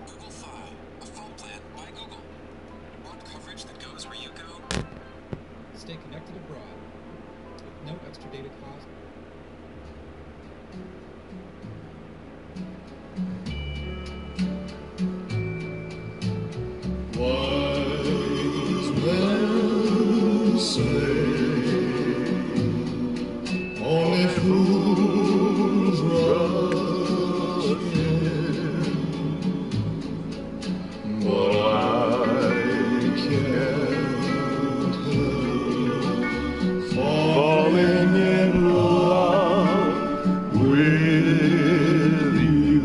Google Fi, a phone plan by Google. Want coverage that goes where you go? Stay connected abroad with no extra data cost. Wise men say only fools rush in, but I can't help falling in love with you.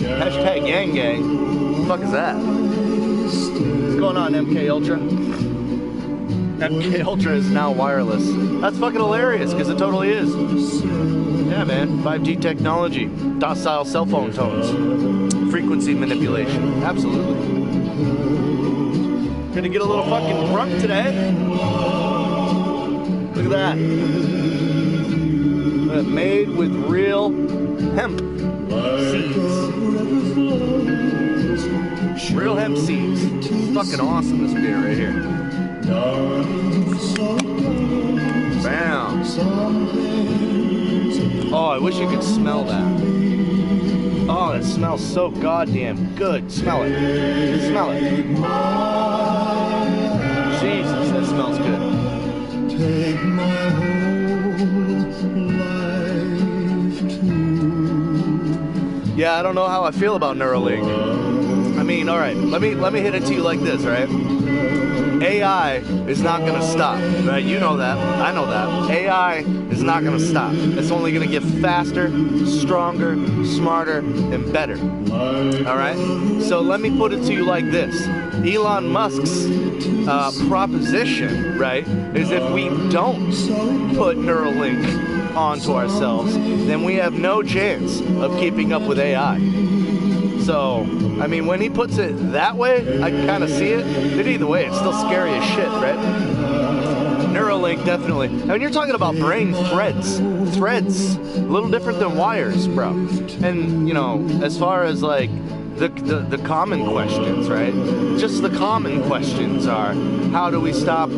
Hashtag gang gang. What the fuck is that? What's going on, MK Ultra? MK Ultra is now wireless. That's fucking hilarious, because it totally is. Yeah, man. 5G technology. Docile cell phone tones. Frequency manipulation. Absolutely. Gonna get a little fucking drunk today. Look at that. Made with real hemp seeds. Real hemp seeds. Fucking awesome, this beer right here. Bam. Oh, I wish you could smell that. Oh, it smells so goddamn good. Smell it. Smell it. Jesus, that smells good. Take my whole life too. Yeah, I don't know how I feel about Neuralink. I mean, all right, let me hit it to you like this, all right? AI is not going to stop, right? You know that. I know that. AI is not going to stop. It's only going to get faster, stronger, smarter, and better. All right? So let me put it to you like this. Elon Musk's proposition, right, is if we don't put Neuralink onto ourselves, then we have no chance of keeping up with AI. So, I mean, when he puts it that way, I can kind of see it. But either way, it's still scary as shit, right? Neuralink, definitely. I mean, you're talking about brain threads. Threads. A little different than wires, bro. And, you know, as far as, like, the common questions, right? Just the common questions are, how do we stop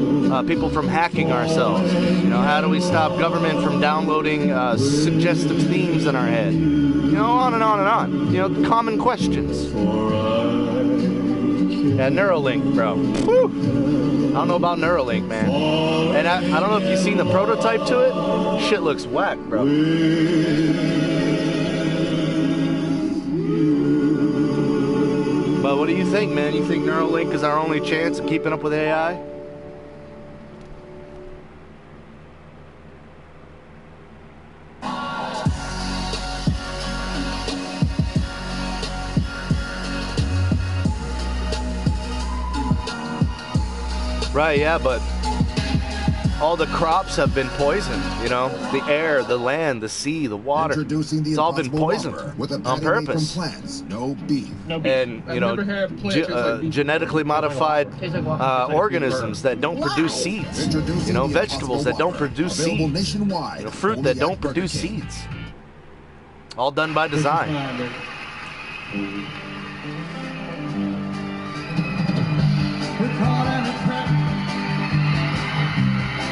people from hacking ourselves? You know, how do we stop government from downloading suggestive themes in our head? You know, on and on and on. You know, common questions. Yeah, Neuralink, bro. Whew. I don't know about Neuralink, man. And I don't know if you've seen the prototype to it. Shit looks whack, bro. But what do you think, man? You think Neuralink is our only chance of keeping up with AI? Right, yeah, but all the crops have been poisoned, you know? The air, the land, the sea, the water. It's all been poisoned on purpose. From plants, no beef. And, you know, genetically modified organisms that don't produce seeds. You know, vegetables that don't produce seeds. You know, fruit that don't produce seeds. All done by design.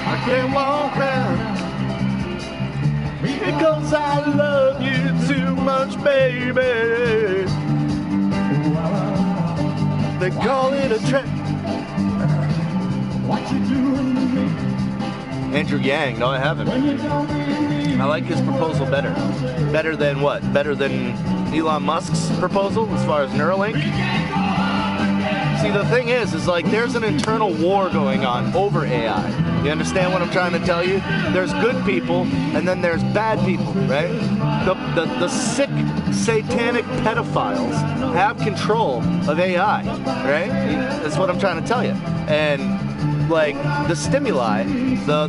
I can't walk around because I love you too much, baby. They call it a trap. What you doing to me? Andrew Yang, no, I haven't. I like his proposal better. Better than what? Better than Elon Musk's proposal as far as Neuralink? See, the thing is like there's an internal war going on over AI. You understand what I'm trying to tell you? There's good people, and then there's bad people, right? The sick, satanic pedophiles have control of AI, right? That's what I'm trying to tell you. And like the stimuli, the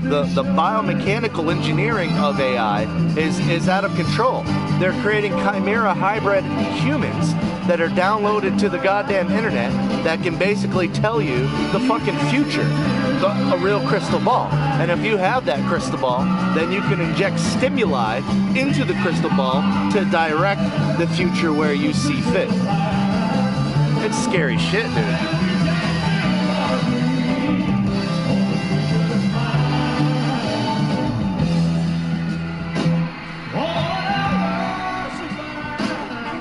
biomechanical engineering of AI is out of control. They're creating chimera hybrid humans that are downloaded to the goddamn internet that can basically tell you the fucking future, a real crystal ball. And if you have that crystal ball, then you can inject stimuli into the crystal ball to direct the future where you see fit. It's scary shit, dude.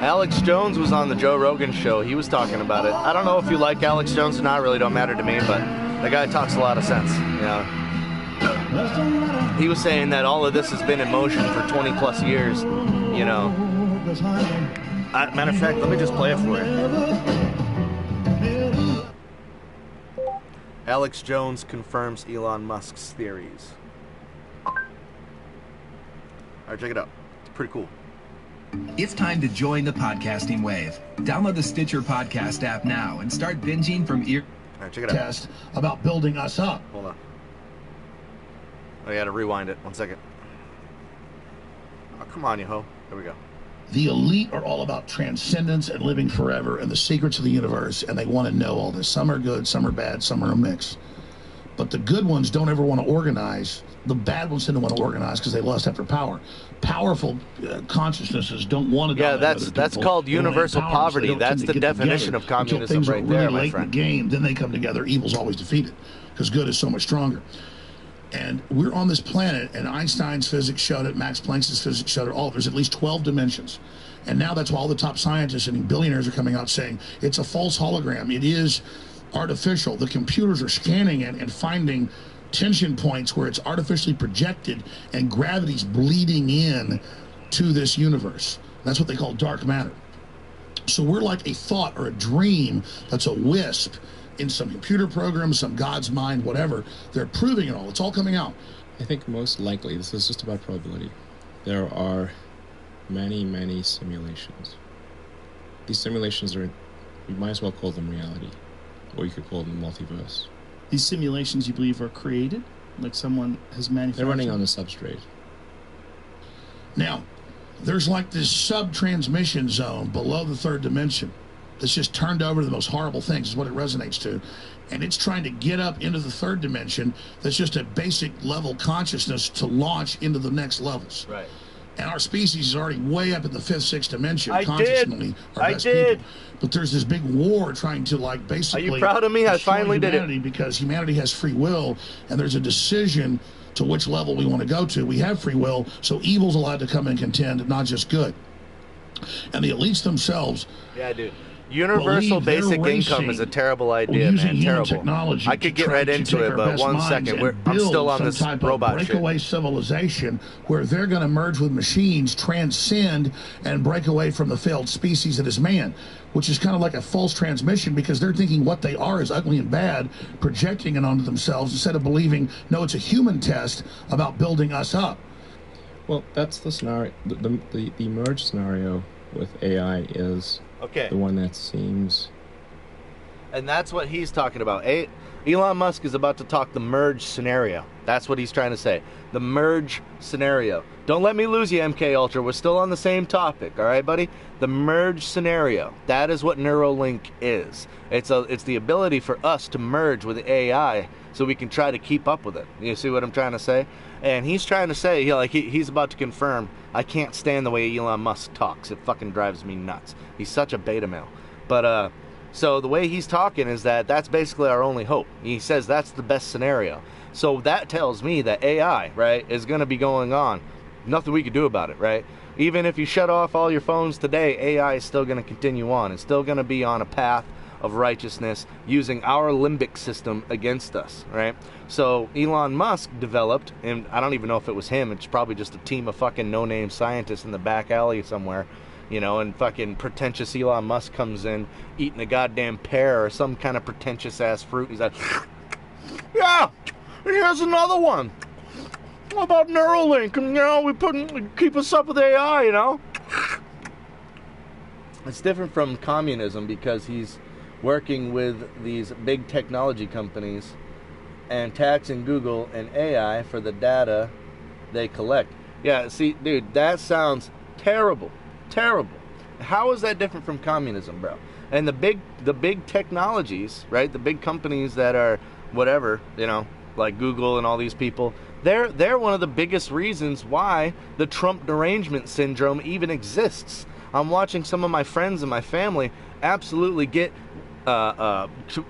Alex Jones was on the Joe Rogan show. He was talking about it. I don't know if you like Alex Jones or not. It really don't matter to me, but the guy talks a lot of sense. You know, he was saying that all of this has been in motion for 20 plus years. You know, matter of fact, let me just play it for you. Alex Jones confirms Elon Musk's theories. All right, check it out. It's pretty cool. It's time to join the podcasting wave. Download the Stitcher podcast app now and start binging from ear. All right, check it out. Test about building us up. Hold on. I gotta rewind it. 1 second. Oh, come on, you ho. There we go. The elite are all about transcendence and living forever and the secrets of the universe, and they want to know all this. Some are good, some are bad, some are a mix. But the good ones don't ever want to organize. The bad ones tend to want to organize because they lust after power. Powerful consciousnesses don't want to. Yeah, that's called universal poverty. That's the definition of communism right there, my friend. In the game, then they come together. Evil's always defeated because good is so much stronger. And we're on this planet, and Einstein's physics showed it, Max Planck's physics showed it, all. There's at least 12 dimensions. And now that's why all the top scientists and billionaires are coming out saying it's a false hologram. It is artificial. The computers are scanning it and finding tension points where it's artificially projected and gravity's bleeding in to this universe. That's what they call dark matter. So we're like a thought or a dream that's a wisp in some computer program, some God's mind, whatever. They're proving it all. It's all coming out. I think most likely, this is just about probability, there are many, many simulations. These simulations are, you might as well call them reality, or you could call them multiverse. These simulations, you believe, are created? Like someone has manufactured? They're running on a substrate. Now, there's like this sub-transmission zone below the third dimension that's just turned over to the most horrible things, is what it resonates to. And it's trying to get up into the third dimension that's just a basic level consciousness to launch into the next levels. Right. And our species is already way up in the fifth, sixth dimension. I consciously, did. People. But there's this big war trying to, like, basically... Are you proud of me? I finally did it. Because humanity has free will, and there's a decision to which level we want to go to. We have free will, so evil's allowed to come and contend, not just good. And the elites themselves... Yeah, dude. Universal basic income is a terrible idea, man. Terrible. I could get right into it, but 1 second. I'm still on this robot shit. Breakaway civilization where they're going to merge with machines, transcend, and break away from the failed species that is man, which is kind of like a false transmission because they're thinking what they are is ugly and bad, projecting it onto themselves instead of believing, no, it's a human test about building us up. Well, that's the scenario. The merge scenario with AI is... Okay. The one that seems... And that's what he's talking about. Elon Musk is about to talk the merge scenario. That's what he's trying to say. The merge scenario. Don't let me lose you, MK Ultra. We're still on the same topic, all right, buddy? The merge scenario. That is what Neuralink is. It's the ability for us to merge with AI so we can try to keep up with it. You see what I'm trying to say? And he's trying to say, he's about to confirm, I can't stand the way Elon Musk talks. It fucking drives me nuts. He's such a beta male. But, so the way he's talking is that's basically our only hope. He says that's the best scenario. So that tells me that AI, right, is going to be going on. Nothing we can do about it, right? Even if you shut off all your phones today, AI is still going to continue on. It's still going to be on a path of righteousness using our limbic system against us, right? So Elon Musk developed, and I don't even know if it was him, it's probably just a team of fucking no-name scientists in the back alley somewhere, and fucking pretentious Elon Musk comes in eating a goddamn pear or some kind of pretentious ass fruit. He's like, yeah, And here's another one. What about Neuralink? And, we keep us up with AI, It's different from communism because he's working with these big technology companies and taxing Google and AI for the data they collect. Yeah, see, dude, that sounds terrible. Terrible. How is that different from communism, bro? And the big technologies, right? The big companies that are whatever, like Google and all these people, they're one of the biggest reasons why the Trump derangement syndrome even exists. I'm watching some of my friends and my family absolutely get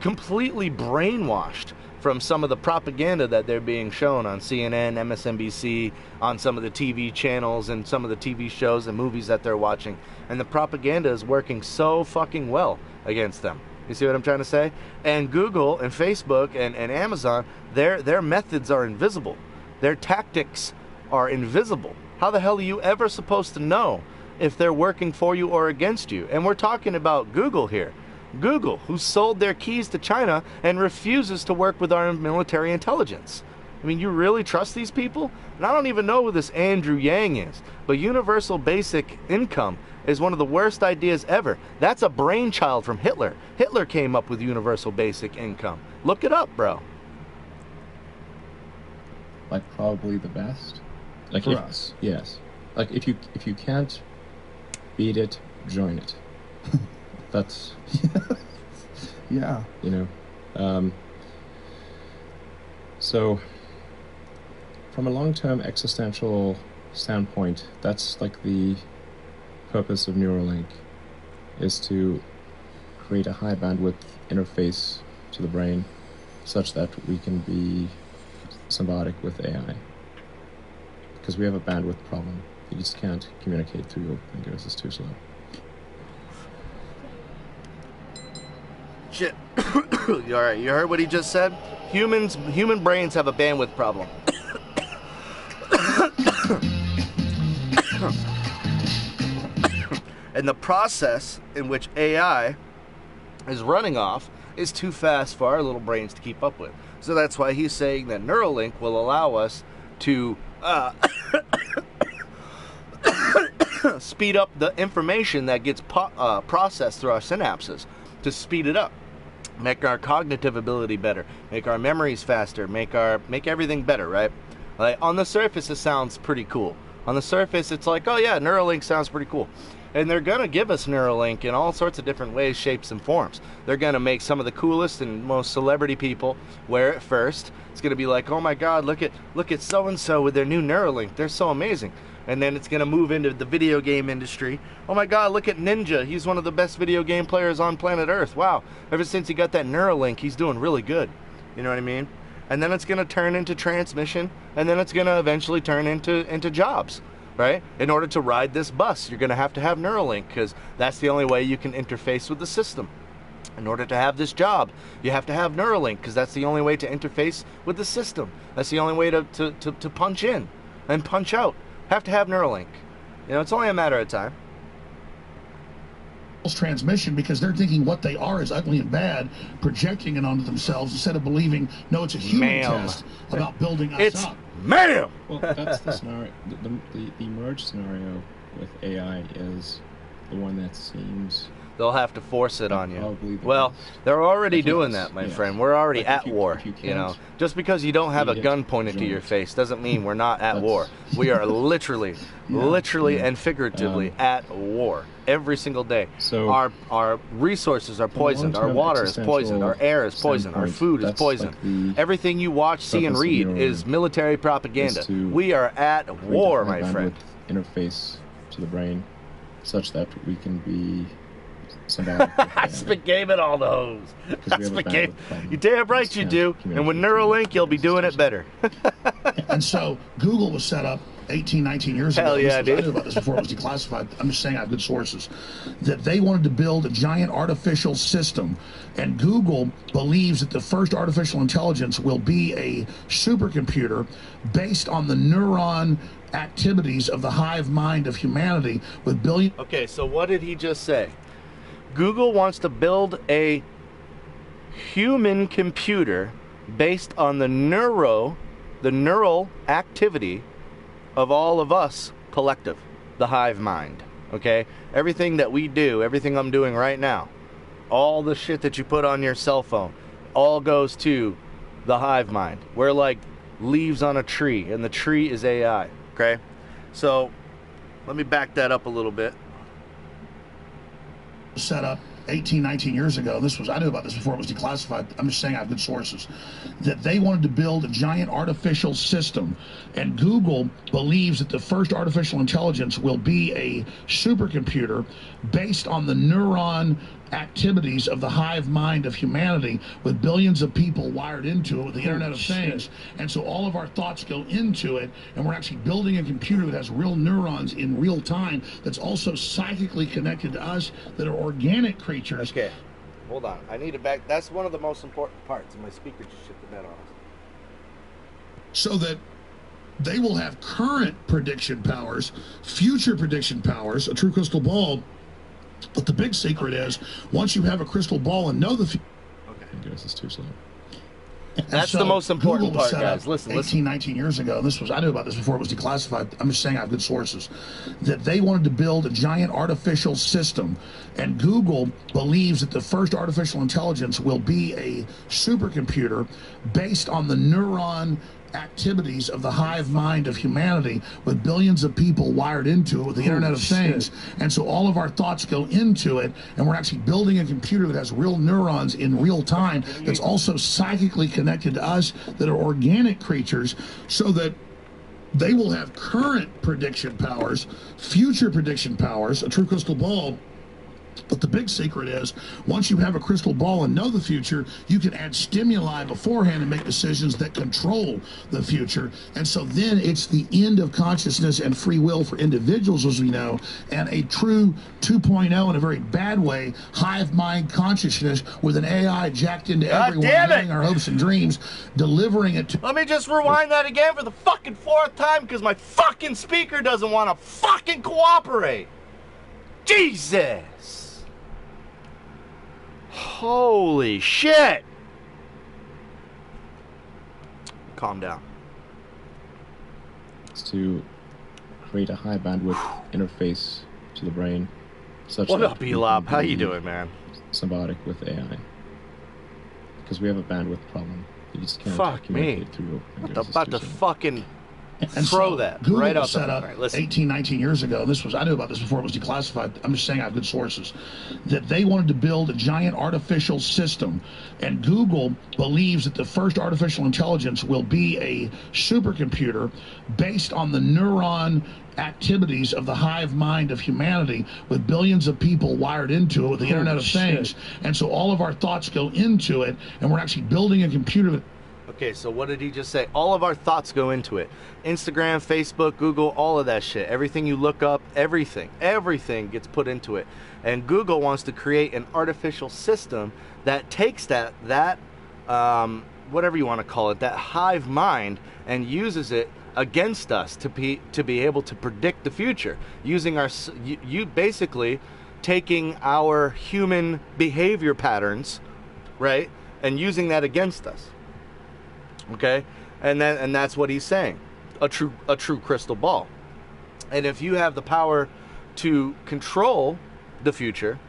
completely brainwashed from some of the propaganda that they're being shown on CNN, MSNBC, on some of the TV channels and some of the TV shows and movies that they're watching. And the propaganda is working so fucking well against them. You see what I'm trying to say? And Google and Facebook and Amazon, their methods are invisible. Their tactics are invisible. How the hell are you ever supposed to know if they're working for you or against you? And we're talking about Google here. Google, who sold their keys to China and refuses to work with our military intelligence. I mean, you really trust these people? And I don't even know who this Andrew Yang is, but universal basic income is one of the worst ideas ever. That's a brainchild from Hitler. Hitler came up with universal basic income. Look it up, bro. Like probably the best. Like For us. Yes. Like if you can't beat it, join it. That's Yeah. So from a long-term existential standpoint, that's like the purpose of Neuralink, is to create a high bandwidth interface to the brain such that we can be symbiotic with AI. Because we have a bandwidth problem. You just can't communicate through your fingers, it's too slow. Shit. Alright, you heard what he just said? Human brains have a bandwidth problem. And the process in which AI is running off is too fast for our little brains to keep up with. So that's why he's saying that Neuralink will allow us to speed up the information that gets processed through our synapses, to speed it up, make our cognitive ability better, make our memories faster, make everything better, right? Like, on the surface, it sounds pretty cool. On the surface, it's like, oh yeah, Neuralink sounds pretty cool. And they're going to give us Neuralink in all sorts of different ways, shapes, and forms. They're going to make some of the coolest and most celebrity people wear it first. It's going to be like, oh my God, look at so-and-so with their new Neuralink. They're so amazing. And then it's going to move into the video game industry. Oh my God, look at Ninja. He's one of the best video game players on planet Earth. Wow. Ever since he got that Neuralink, he's doing really good. You know what I mean? And then it's going to turn into transmission. And then it's going to eventually turn into jobs. Right? In order to ride this bus, you're going to have Neuralink, because that's the only way you can interface with the system. In order to have this job, you have to have Neuralink, because that's the only way to interface with the system. That's the only way to punch in and punch out. Have to have Neuralink. It's only a matter of time. Transmission, because they're thinking what they are is ugly and bad, projecting it onto themselves instead of believing, no, it's a human test about building us up. Ma'am! Well, that's the scenario. The merge scenario with AI is the one that seems... They'll have to force it on you. Probably the Well, best. they're already If doing it's- that, my yes. friend. We're already But if at you- war. if you can't Just because you don't have a beat it, gun pointed to join your it. face doesn't mean we're not at That's- war. We are literally and figuratively at war every single day. So, our resources are from a poisoned. Our long-term water is poisoned. Our air is poisoned. Our standpoint, food is that's poisoned. like the Everything you watch, see, and purpose of read Neuralink is military propaganda. is to We are at create war, a high my friend. bandwidth interface to the brain, such that we can be symbiotic with I AI. spit game at all those. Because I we have a spit game. bandwidth problem. You damn right Just you can't do. And with communicate through Neuralink, you'll be doing it better. And so Google was set up 18, 19 years ago. Hell yeah, I dude. knew about this before it was declassified. I'm just saying I have good sources. That they wanted to build a giant artificial system. And Google believes that the first artificial intelligence will be a supercomputer based on the neuron activities of the hive mind of humanity with billion. Okay, so what did he just say? Google wants to build a human computer based on the neural activity of all of us collective, the hive mind. Okay? Everything that we do, everything I'm doing right now, all the shit that you put on your cell phone, all goes to the hive mind. We're like leaves on a tree, and the tree is AI. Okay? So, let me back that up a little bit. Set up 18, 19 years ago. I knew about this before it was declassified. I'm just saying I have good sources. That they wanted to build a giant artificial system. And Google believes that the first artificial intelligence will be a supercomputer based on the neuron activities of the hive mind of humanity, with billions of people wired into it with the Internet of Things. And so all of our thoughts go into it, and we're actually building a computer that has real neurons in real time that's also psychically connected to us, that are organic creatures. Okay, hold on. I need to back. That's one of the most important parts. My speaker just shit the bed on us. So that they will have current prediction powers, future prediction powers, a true crystal ball. But the big secret is, once you have a crystal ball and know the future. Okay. I guess it's too slow. That's the most important part, guys. Listen. 19 years ago. I knew about this before it was declassified. I'm just saying I have good sources. That they wanted to build a giant artificial system. And Google believes that the first artificial intelligence will be a supercomputer based on the neuron activities of the hive mind of humanity, with billions of people wired into it with the Internet of Things. And so all of our thoughts go into it, and we're actually building a computer that has real neurons in real time, that's also psychically connected to us, that are organic creatures, so that they will have current prediction powers, future prediction powers, a true crystal ball. But the big secret is, once you have a crystal ball and know the future, you can add stimuli beforehand and make decisions that control the future. And so then it's the end of consciousness and free will for individuals, as we know, and a true 2.0 in a very bad way, hive mind consciousness with an AI jacked into everyone, knowing our hopes and dreams, delivering it to... Let me just rewind that again for the fucking 4th time, because my fucking speaker doesn't want to fucking cooperate. Jesus! Holy shit! Calm down. It's to create a high bandwidth interface to the brain, such What that up, we Elop? can How you be doing, man? symbiotic with AI. Because we have a bandwidth problem. You just can't Fuck me. communicate through. About to fucking And throw so that Google right out was set the... up All right, listen. 18, 19 years ago. I knew about this before it was declassified. I'm just saying I have good sources. That they wanted to build a giant artificial system. And Google believes that the first artificial intelligence will be a supercomputer based on the neuron activities of the hive mind of humanity, with billions of people wired into it with the Internet of Things. And so all of our thoughts go into it, and we're actually building a computer that... Okay, so what did he just say? All of our thoughts go into it. Instagram, Facebook, Google, all of that shit. Everything you look up, everything gets put into it. And Google wants to create an artificial system that takes that whatever you want to call it, that hive mind, and uses it against us to be able to predict the future, using you basically taking our human behavior patterns, right, and using that against us. Okay, and that's what he's saying, a true crystal ball. And if you have the power to control the future,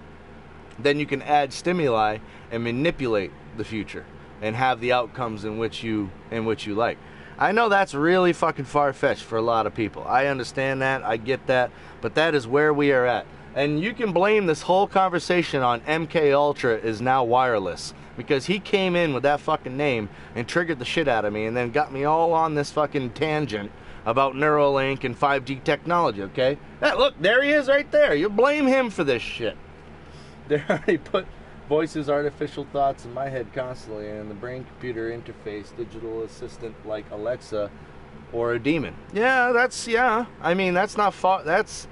then you can add stimuli and manipulate the future and have the outcomes in which you like. I know that's really fucking far-fetched for a lot of people. I understand that, I get that, but that is where we are at. And you can blame this whole conversation on MK Ultra is now wireless, because he came in with that fucking name and triggered the shit out of me, and then got me all on this fucking tangent about Neuralink and 5G technology, okay? Look, there he is right there. You blame him for this shit. They already put voices, artificial thoughts in my head constantly, and the brain-computer interface, digital assistant like Alexa or a demon. Yeah. I mean, that's not far. That's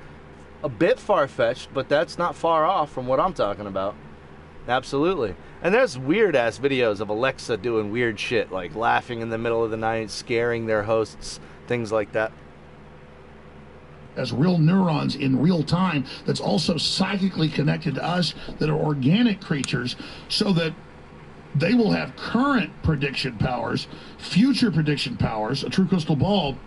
a bit far-fetched, but that's not far off from what I'm talking about. Absolutely. And there's weird-ass videos of Alexa doing weird shit, like laughing in the middle of the night, scaring their hosts, things like that. As real neurons in real time, that's also psychically connected to us, that are organic creatures, so that They will have current prediction powers, future prediction powers, a true crystal ball.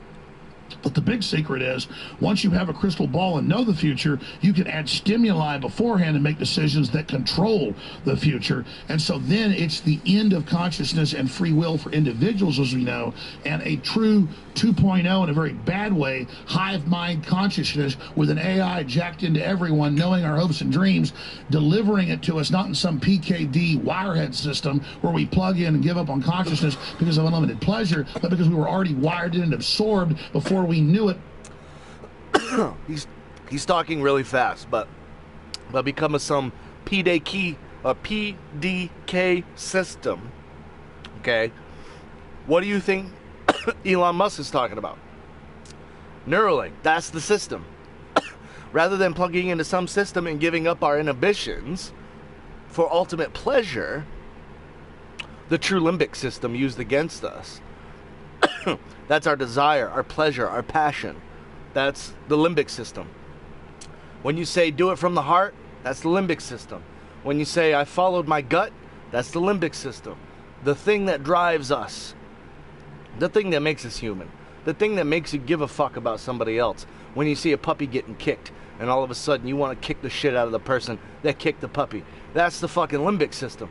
But the big secret is, once you have a crystal ball and know the future, you can add stimuli beforehand and make decisions that control the future. And so then it's the end of consciousness and free will for individuals, as we know, and a true 2.0 in a very bad way, hive mind consciousness with an AI jacked into everyone, knowing our hopes and dreams, delivering it to us, not in some PKD wirehead system where we plug in and give up on consciousness because of unlimited pleasure, but because we were already wired in and absorbed before we knew it. He's talking really fast, but become some PDK system. Okay, what do you think Elon Musk is talking about? Neuralink, that's the system. Rather than plugging into some system and giving up our inhibitions for ultimate pleasure, the true limbic system used against us. That's our desire, our pleasure, our passion. That's the limbic system. When you say do it from the heart, that's the limbic system. When you say I followed my gut, that's the limbic system. The thing that drives us. The thing that makes us human. The thing that makes you give a fuck about somebody else. When you see a puppy getting kicked and all of a sudden you want to kick the shit out of the person that kicked the puppy. That's the fucking limbic system.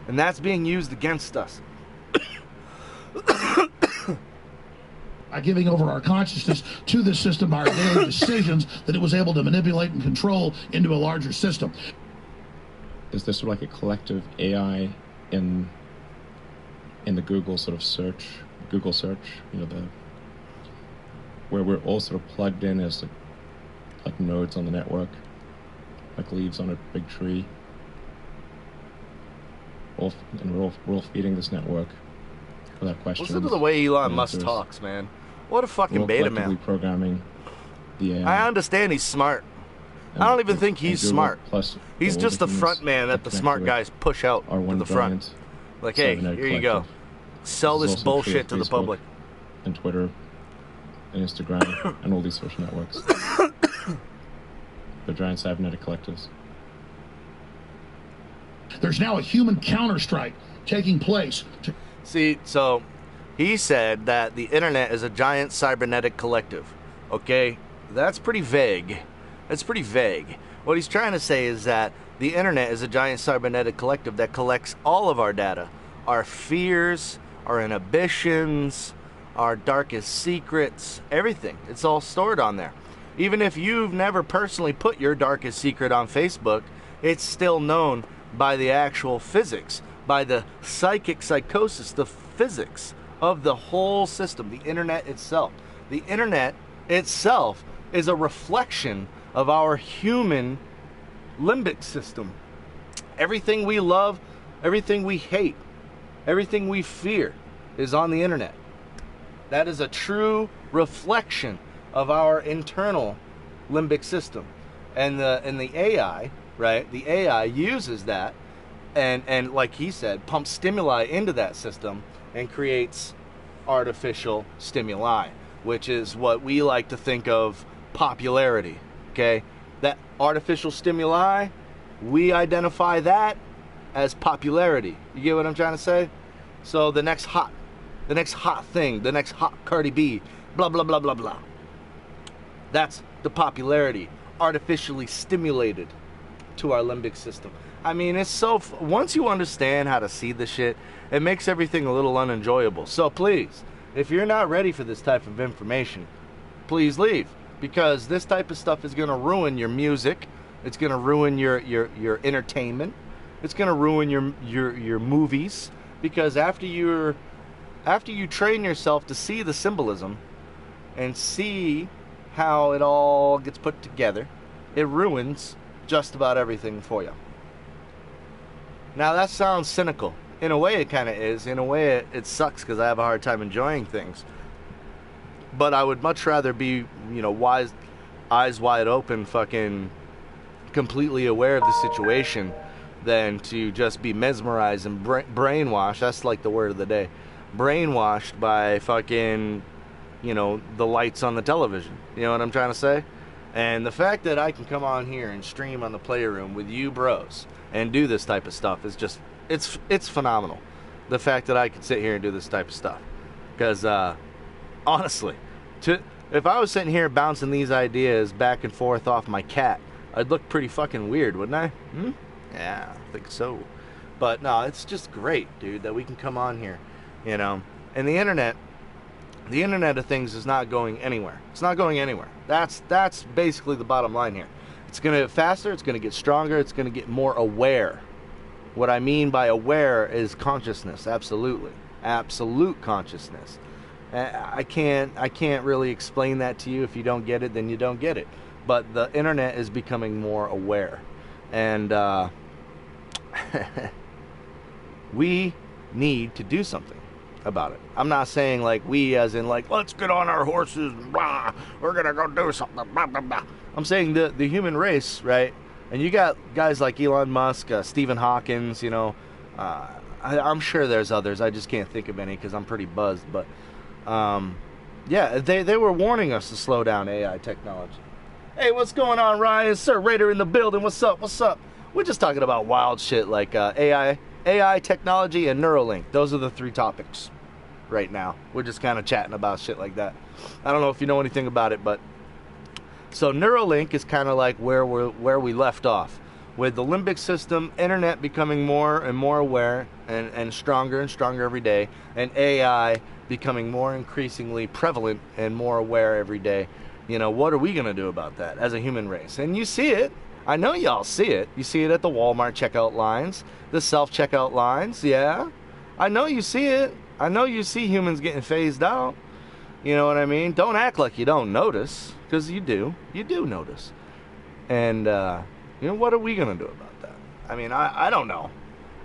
And that's being used against us. By giving over our consciousness to this system by our daily decisions that it was able to manipulate and control into a larger system. Is there sort of like a collective AI in the Google sort of search, where we're all sort of plugged in as like nodes on the network, like leaves on a big tree, and we're all feeding this network without questions. Listen to the way Elon Musk talks, man. What a fucking beta man. Programming the AI. I understand he's smart. I don't even think he's smart. He's just the front man that the smart guys push out to the front. Like, hey, here you go. Sell this bullshit to the public. And Twitter and Instagram and all these social networks. They're giant cybernetic collectives. There's now a human counter-strike taking place. See, so he said that the internet is a giant cybernetic collective. Okay? That's pretty vague. What he's trying to say is that the internet is a giant cybernetic collective that collects all of our data. Our fears, our inhibitions, our darkest secrets, everything. It's all stored on there. Even if you've never personally put your darkest secret on Facebook, it's still known by the actual physics, by the psychic psychosis, the physics of the whole system, the internet itself. The internet itself is a reflection of our human limbic system. Everything we love, everything we hate, everything we fear is on the internet. That is a true reflection of our internal limbic system. And the AI, right? The AI uses that and like he said, pumps stimuli into that system and creates artificial stimuli, which is what we like to think of popularity. Okay? That artificial stimuli, we identify that as popularity. You get what I'm trying to say? So the next hot thing, the next hot Cardi B, blah, blah, blah, blah, blah. That's the popularity, artificially stimulated to our limbic system. I mean, it's so, once you understand how to see the shit, it makes everything a little unenjoyable. So please, if you're not ready for this type of information, please leave. Because this type of stuff is going to ruin your music. It's going to ruin your entertainment. It's going to ruin your movies. Because after you train yourself to see the symbolism and see how it all gets put together, it ruins just about everything for you. Now that sounds cynical. In a way it kind of is. In a way it sucks because I have a hard time enjoying things. But I would much rather be, wise, eyes wide open, fucking completely aware of the situation than to just be mesmerized and brainwashed. That's like the word of the day. Brainwashed by fucking, the lights on the television. You know what I'm trying to say? And the fact that I can come on here and stream on the Playroom with you bros and do this type of stuff is just it's phenomenal, the fact that I can sit here and do this type of stuff. Because honestly, if I was sitting here bouncing these ideas back and forth off my cat, I'd look pretty fucking weird, wouldn't I? Yeah, I think so. But no, it's just great, dude, that we can come on here, you know. And the internet of things is not going anywhere. It's not going anywhere. That's basically the bottom line here. It's going to get faster, it's going to get stronger, it's going to get more aware. What I mean by aware is consciousness, absolutely. Absolute consciousness. I can't really explain that to you. If you don't get it, then you don't get it. But the internet is becoming more aware. And we need to do something about it. I'm not saying like we as in like, let's get on our horses, blah, we're going to go do something, blah, blah, blah. I'm saying the human race, right? And you got guys like Elon Musk, Stephen Hawking, you know, I'm sure there's others. I just can't think of any because I'm pretty buzzed. But, yeah, they were warning us to slow down AI technology. Hey, what's going on, Ryan? Sir Raider in the building. What's up? What's up? We're just talking about wild shit like AI technology and Neuralink. Those are the 3 topics right now. We're just kind of chatting about shit like that. I don't know if you know anything about it, but so Neuralink is kind of like where we left off, with the limbic system, internet becoming more and more aware and stronger every day, and AI becoming more increasingly prevalent and more aware every day. You know, what are we going to do about that as a human race? And you see it. I know y'all see it. You see it at the Walmart checkout lines, the self-checkout lines, yeah. I know you see it. I know you see humans getting phased out. You know what I mean? Don't act like you don't notice, because you do. You do notice. And, you know, what are we going to do about that? I mean, I don't know.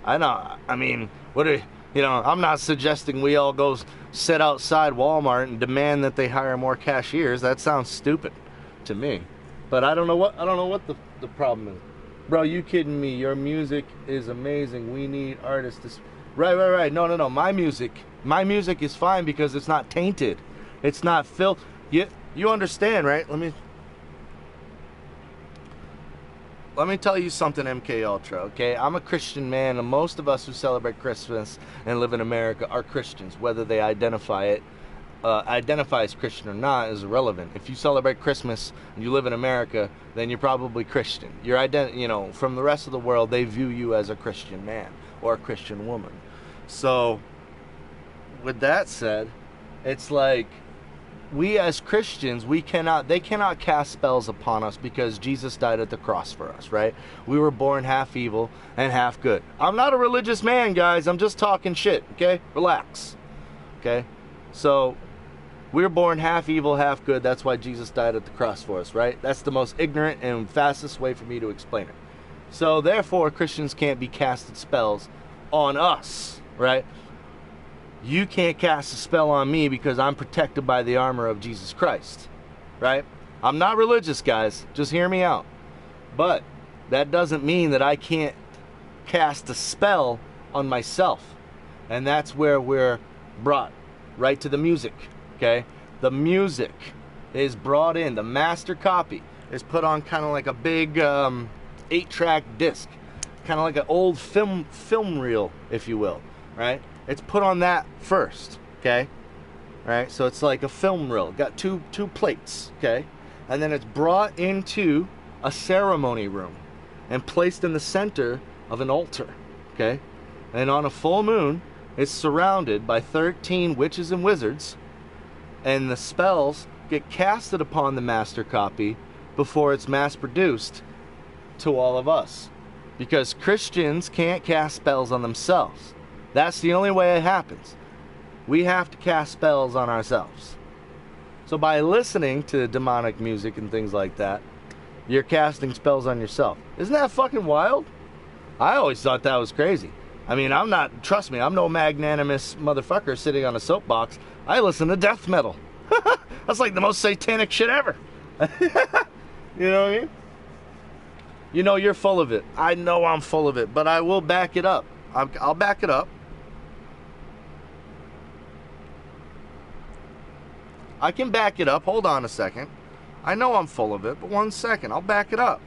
I mean, you know, I'm not suggesting we all go sit outside Walmart and demand that they hire more cashiers. That sounds stupid to me. But I don't know what the problem is. Bro, you kidding me? Your music is amazing. We need artists to... Right. No. My music is fine because it's not tainted. It's not filth. You understand, right? Let me tell you something, MK Ultra, okay? I'm a Christian man, and most of us who celebrate Christmas and live in America are Christians. Whether they identify as Christian or not is irrelevant. If you celebrate Christmas and you live in America, then you're probably Christian. You know, from the rest of the world, they view you as a Christian man or a Christian woman. So, with that said, it's like, we as Christians, they cannot cast spells upon us because Jesus died at the cross for us, right? We were born half evil and half good. I'm not a religious man, guys. I'm just talking shit, okay? Relax, okay? So, we were born half evil, half good. That's why Jesus died at the cross for us, right? That's the most ignorant and fastest way for me to explain it. So, therefore, Christians can't be casted spells on us, right? You can't cast a spell on me because I'm protected by the armor of Jesus Christ, right? I'm not religious, guys. Just hear me out. But that doesn't mean that I can't cast a spell on myself. And that's where we're brought right to the music, okay? The music is brought in. The master copy is put on kind of like a big 8-track disc, kind of like an old film reel, if you will, right? It's put on that first, okay? Right? So it's like a film reel. Got two plates, okay? And then it's brought into a ceremony room and placed in the center of an altar, okay? And on a full moon, it's surrounded by 13 witches and wizards, and the spells get casted upon the master copy before it's mass-produced to all of us. Because Christians can't cast spells on themselves. That's the only way it happens. We have to cast spells on ourselves. So by listening to demonic music and things like that, you're casting spells on yourself. Isn't that fucking wild? I always thought that was crazy. I mean, trust me, I'm no magnanimous motherfucker sitting on a soapbox. I listen to death metal. That's like the most satanic shit ever. You know what I mean? You know you're full of it. I know I'm full of it, but I will back it up. I'll back it up. I can back it up. Hold on a second. I know I'm full of it, but 1 second. I'll back it up.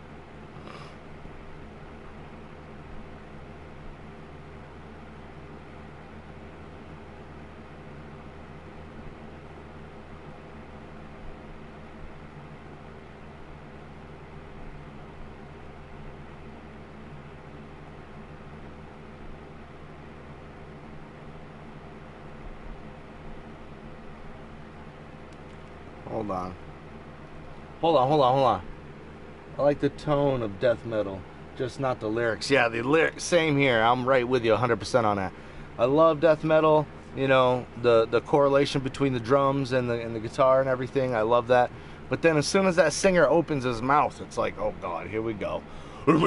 Hold on. Hold on. I like the tone of death metal, just not the lyrics. Yeah, the lyrics, same here. I'm right with you 100% on that. I love death metal, you know, the correlation between the drums and the guitar and everything. I love that. But then as soon as that singer opens his mouth, it's like, oh God, here we go. It's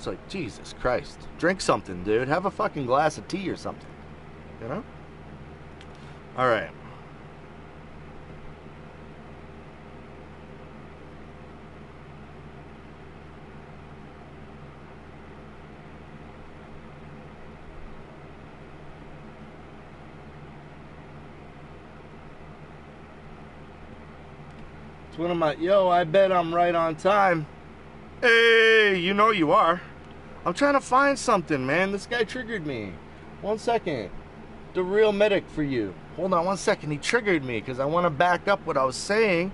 like, Jesus Christ. Drink something, dude. Have a fucking glass of tea or something. You know? All right. It's one of my, yo, I bet I'm right on time. Hey, you know you are. I'm trying to find something, man. This guy triggered me. 1 second. The real medic for you. Hold on 1 second. He triggered me because I want to back up what I was saying,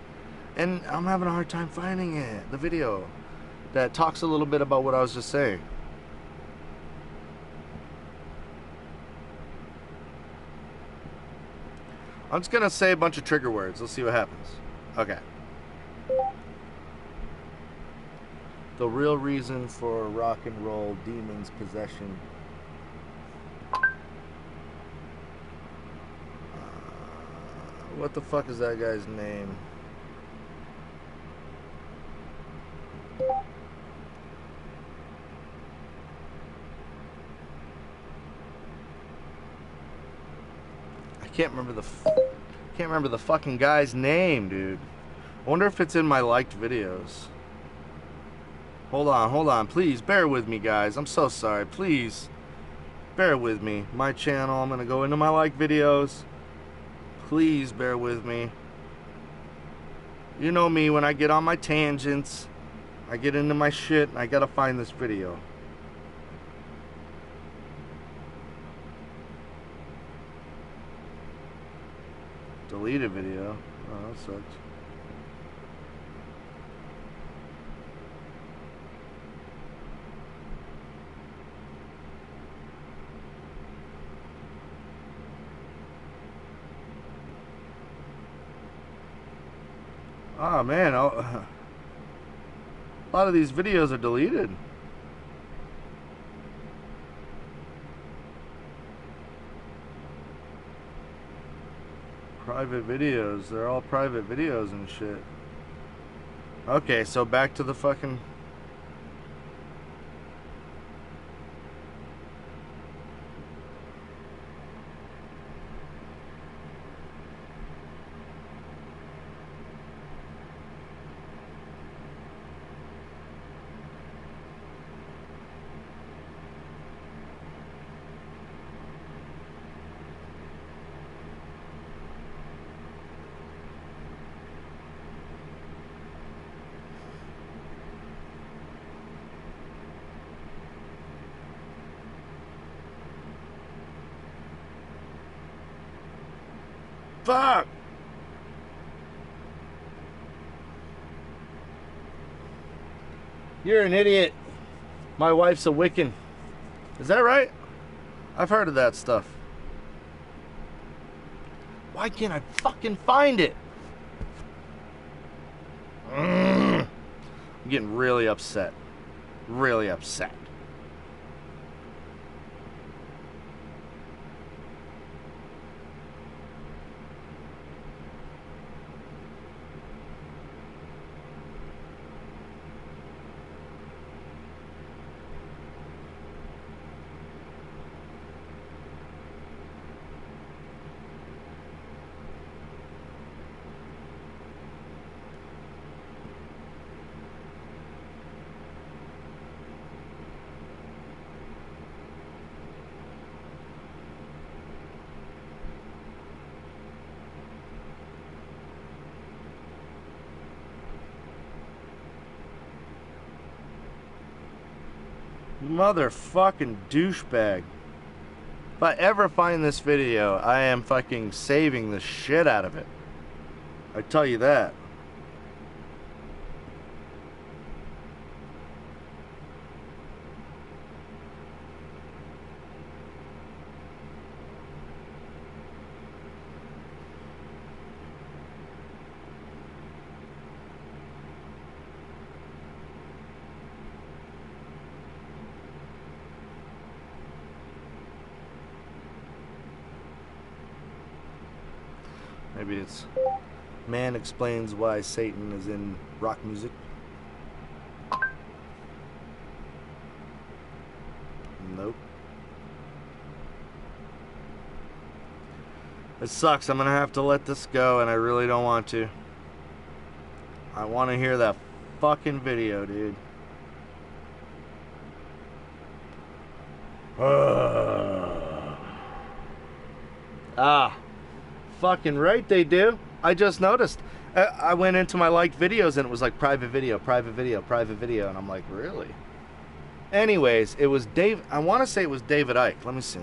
and I'm having a hard time finding it. The video that talks a little bit about what I was just saying. I'm just going to say a bunch of trigger words. Let's see what happens. Okay. The real reason for rock and roll demons possession. What the fuck is that guy's name? I can't remember the fucking guy's name, dude. I wonder if it's in my liked videos. Hold on, please bear with me, guys. I'm so sorry. Please bear with me. My channel, I'm gonna go into my like videos. Please bear with me. You know me, when I get on my tangents, I get into my shit, and I gotta find this video. Deleted video. Oh, that sucks. Oh man, a lot of these videos are deleted. Private videos, they're all private videos and shit. Okay, so back to the fucking... Fuck! You're an idiot. My wife's a Wiccan. Is that right? I've heard of that stuff. Why can't I fucking find it? I'm getting really upset. Really upset. Motherfucking douchebag. If I ever find this video, I am fucking saving the shit out of it. I tell you that. Maybe it's Man Explains Why Satan is in Rock Music. Nope. It sucks. I'm gonna have to let this go, and I really don't want to. I want to hear that fucking video, dude. Fucking right they do. I just noticed. I went into my liked videos and it was like private video, private video, private video, and I'm like, really? Anyways, it was Dave. I want to say it was David Icke. Let me see.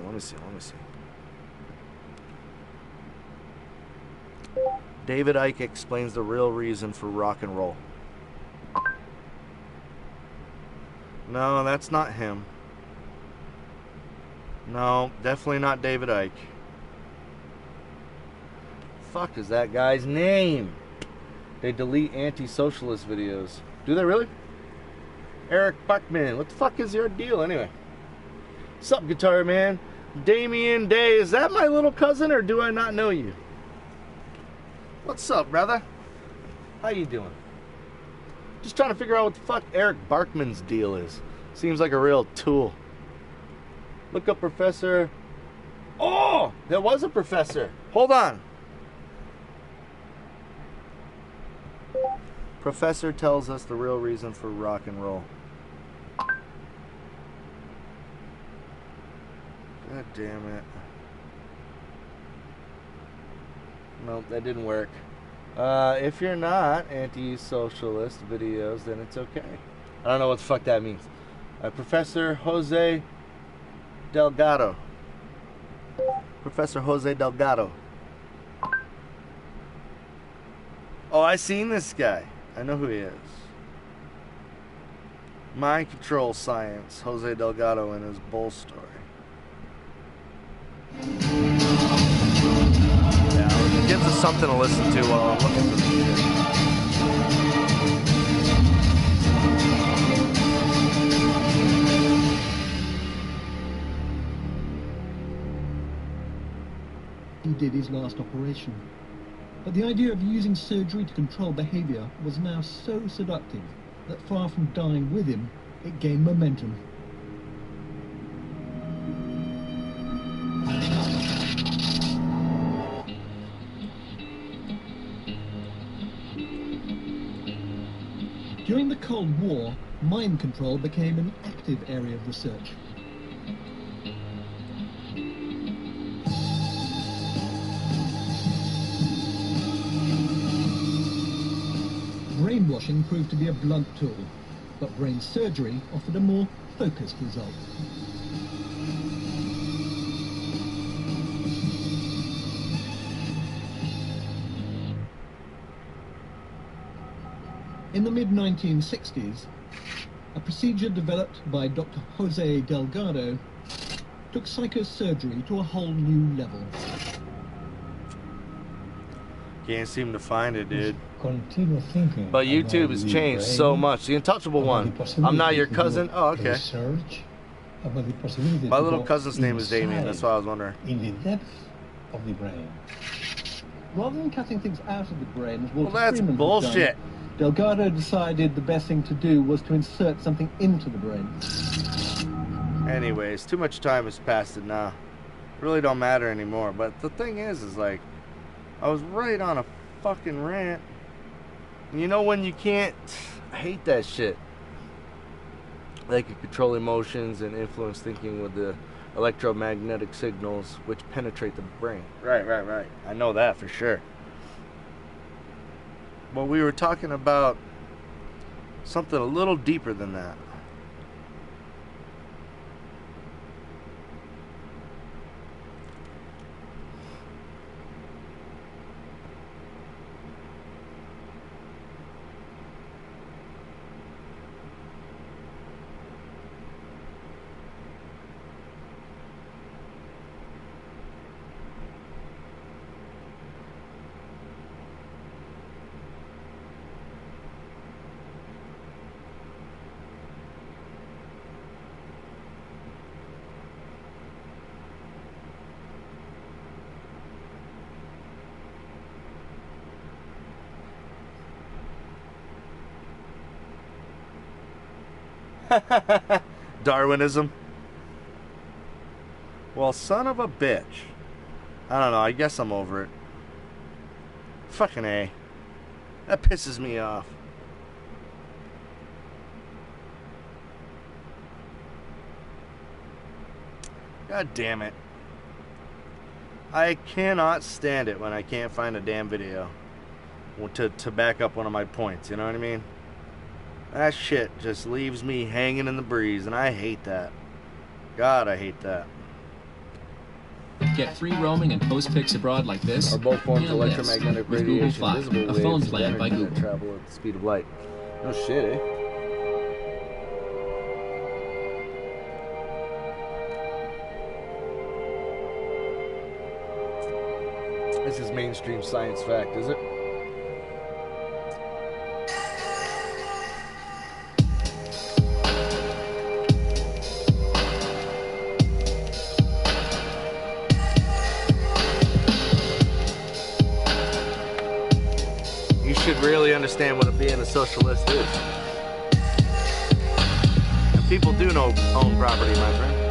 David Icke explains the real reason for rock and roll. No, that's not him. No, definitely not David Icke. Fuck is that guy's name? They delete anti-socialist videos. Do they really? Eric Buckman. What the fuck is your deal anyway? Sup, Guitar Man? Damien Day. Is that my little cousin or do I not know you? What's up, brother? How you doing? Just trying to figure out what the fuck Eric Barkman's deal is. Seems like a real tool. Look up Professor. Oh! There was a professor. Hold on. Professor tells us the real reason for rock and roll. God damn it. Nope, that didn't work. If you're not anti-socialist videos, then it's okay. I don't know what the fuck that means. Professor Jose Delgado. Professor Jose Delgado. Oh, I seen this guy. I know who he is. Mind Control Science, Jose Delgado and his bull story. Yeah, it gives us something to listen to while I'm looking for the He did his last operation. But the idea of using surgery to control behavior was now so seductive that far from dying with him, it gained momentum. During the Cold War, mind control became an active area of research. Brainwashing proved to be a blunt tool, but brain surgery offered a more focused result. In the mid-1960s, a procedure developed by Dr. Jose Delgado took psychosurgery to a whole new level. Can't seem to find it, dude. Continue thinking. But YouTube has changed so much. The Untouchable one. I'm not your cousin. Oh, okay. Research about the possibility My little cousin's name is Damien. That's why I was wondering. In the depth of the brain. Rather than cutting things out of the brain, as Walter Well, that's Freeman had bullshit. done, Delgado decided the best thing to do was to insert something into the brain. Anyways, too much time has passed it now. Really don't matter anymore. But the thing is like, I was right on a fucking rant. And you know when you can't... I hate that shit. They can control emotions and influence thinking with the electromagnetic signals which penetrate the brain. Right. I know that for sure. But we were talking about something a little deeper than that. Darwinism. Well, son of a bitch. I don't know, I guess I'm over it. Fucking A. That pisses me off. God damn it. I cannot stand it when I can't find a damn video to back up one of my points, you know what I mean? That shit just leaves me hanging in the breeze, and I hate that. God, I hate that. Get free roaming and post pics abroad like this. Are both forms of and electromagnetic with Google radiation Fi, visible a waves phone of plan by energy that Google. travel at the speed of light? No shit, eh? This is mainstream science fact, is it? You should really understand what being a socialist is. And people do know own property, my friend.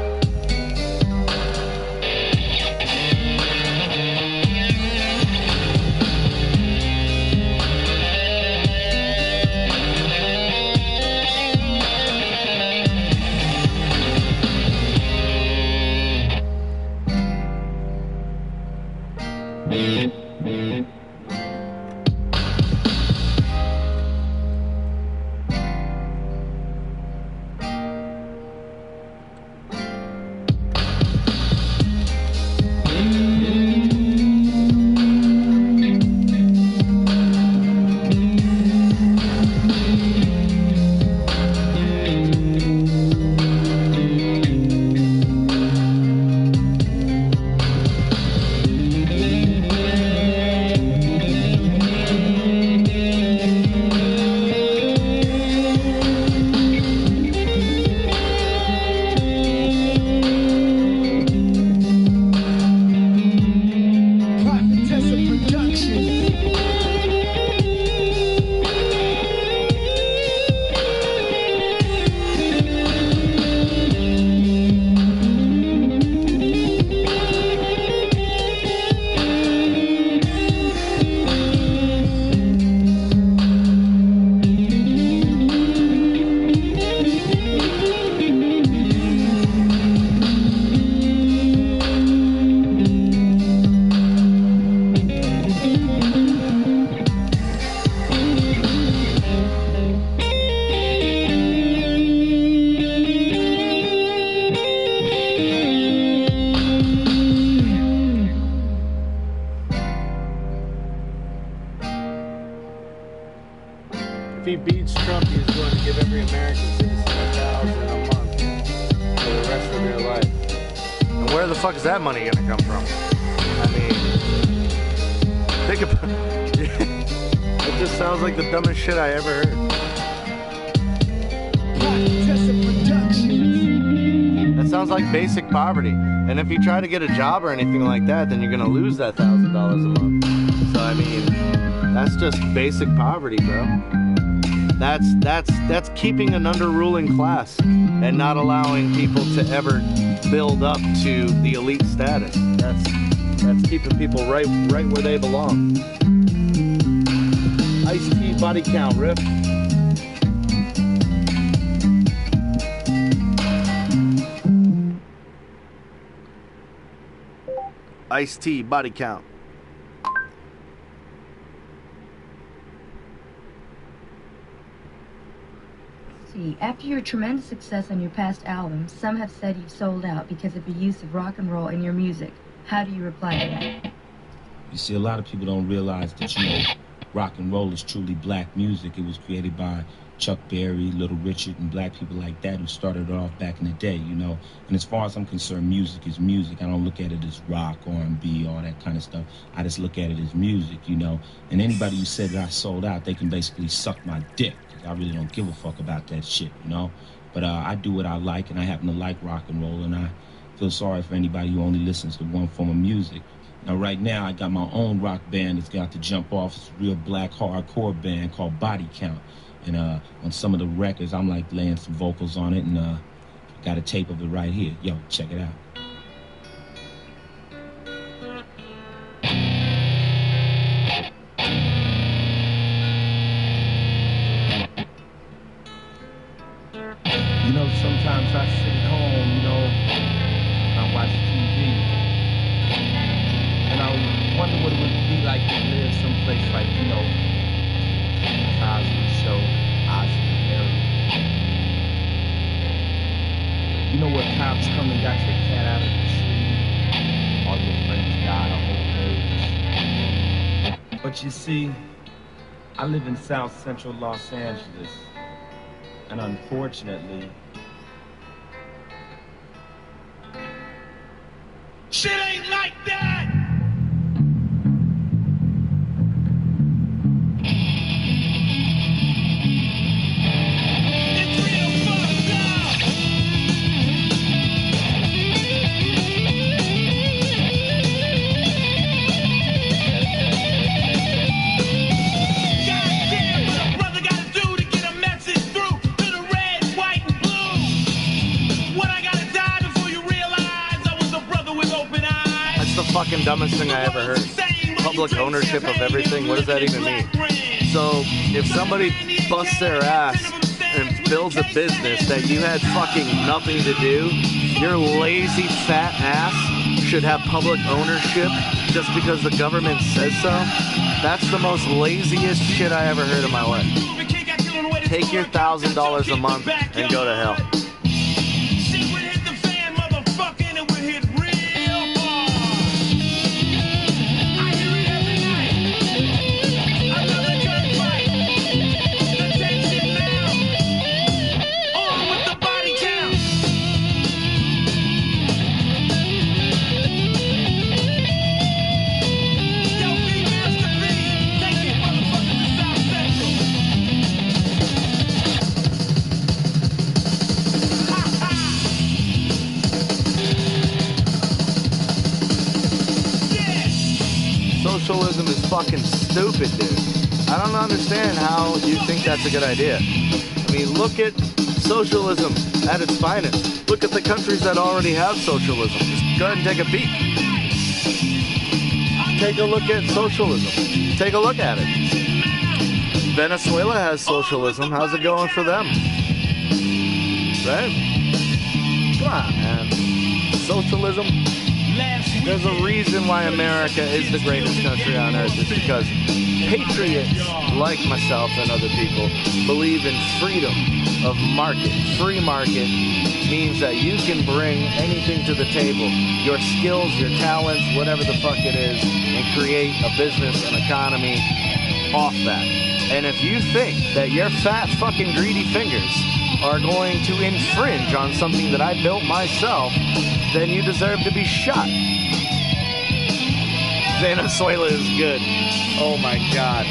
If he beats Trump, he's going to give every American citizen $1,000 a month for the rest of their life. And where the fuck is that money going to come from? I mean, think about it. It just sounds like the dumbest shit I ever heard. That sounds like basic poverty. And if you try to get a job or anything like that, then you're going to lose that $1,000 a month. So, I mean, that's just basic poverty, bro. That's keeping an under-ruling class and not allowing people to ever build up to the elite status. That's keeping people right where they belong. Ice-T body count, riff. Ice-T body count. After your tremendous success on your past albums, some have said you've sold out because of the use of rock and roll in your music. How do you reply to that? You see, a lot of people don't realize that, you know, rock and roll is truly black music. It was created by Chuck Berry, Little Richard, and black people like that who started it off back in the day, you know. And as far as I'm concerned, music is music. I don't look at it as rock, R&B, all that kind of stuff. I just look at it as music, you know. And anybody who said that I sold out, they can basically suck my dick. I really don't give a fuck about that shit, you know? But I do what I like, and I happen to like rock and roll, and I feel sorry for anybody who only listens to one form of music. Now, right now, I got my own rock band that's got to jump off. It's a real black hardcore band called Body Count. And on some of the records, I'm like laying some vocals on it, and got a tape of it right here. Yo, check it out. You know, sometimes I sit at home, you know, and I watch TV, and I wonder what it would be like to live someplace like, you know, Cosby Show, Ozzy area. You know where cops come and got your cat out of the tree, all your friends died of old age. But you see, I live in South Central Los Angeles, and unfortunately, shit ain't like that! It's real fucked up! Goddamn, what a brother gotta do to get a message through to the red, white, and blue. What I gotta die before you realize I was a brother with open eyes. That's the fucking dumbest thing I ever heard. Public ownership of everything, what does that even mean? So, if somebody busts their ass and builds a business that you had fucking nothing to do, your lazy fat ass should have public ownership just because the government says so? That's the most laziest shit I ever heard in my life. Take your $1,000 a month and go to hell. Shit would hit the fan, motherfucker, and it would hit real hard. I hear it every night. Another gunfight. Attention now. On with the body count. Yo, B, Master B, take these motherfuckers to South Central. Socialism is fucking stupid, dude. I don't understand how you think that's a good idea. I mean, look at socialism at its finest. Look at the countries that already have socialism. Just go ahead and take a peek. Take a look at socialism. Take a look at it. Venezuela has socialism. How's it going for them? Right? Come on, man. Socialism. There's a reason why America is the greatest country on earth. It's because patriots like myself and other people believe in freedom of market. Free market means that you can bring anything to the table, your skills, your talents, whatever the fuck it is, and create a business, an economy off that. And if you think that your fat fucking greedy fingers are going to infringe on something that I built myself, then you deserve to be shot. Venezuela is good. Oh my God.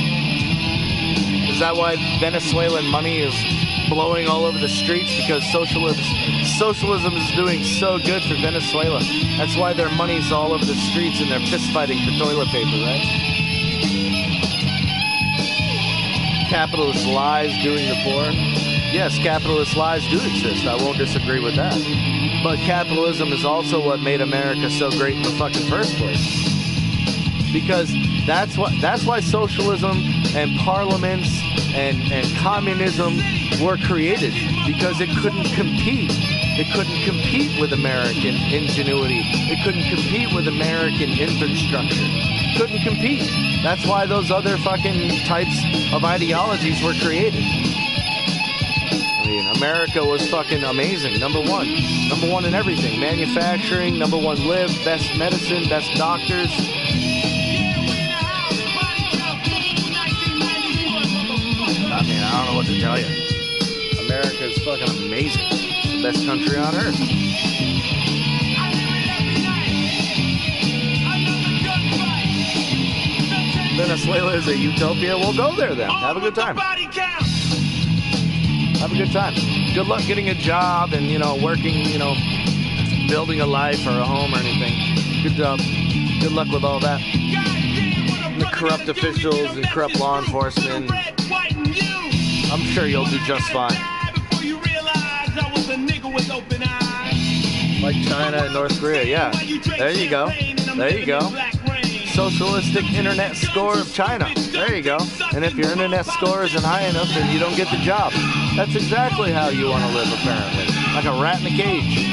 Is that why Venezuelan money is blowing all over the streets? Because socialism is doing so good for Venezuela. That's why their money's all over the streets and they're fist fighting for toilet paper, right? Capitalist lies doing the poor. Yes, capitalist lies do exist. I won't disagree with that. But capitalism is also what made America so great in the fucking first place. Because that's why socialism and parliaments and communism were created. Because it couldn't compete. It couldn't compete with American ingenuity. It couldn't compete with American infrastructure. Couldn't compete. That's why those other fucking types of ideologies were created. I mean, America was fucking amazing. Number one in everything. Manufacturing, number one live, best medicine, best doctors. I mean, I don't know what to tell you. America is fucking amazing. It's the best country on earth. Venezuela is a utopia. We'll go there then. Have a good time. Have a good time. Good luck getting a job and, working, building a life or a home or anything. Good job. Good luck with all that. And the corrupt officials and corrupt law enforcement. I'm sure you'll do just fine. Like China and North Korea, yeah. There you go. There you go. Socialistic internet score of China. There you go. And if your internet score isn't high enough, then you don't get the job. That's exactly how you want to live, apparently. Like a rat in a cage.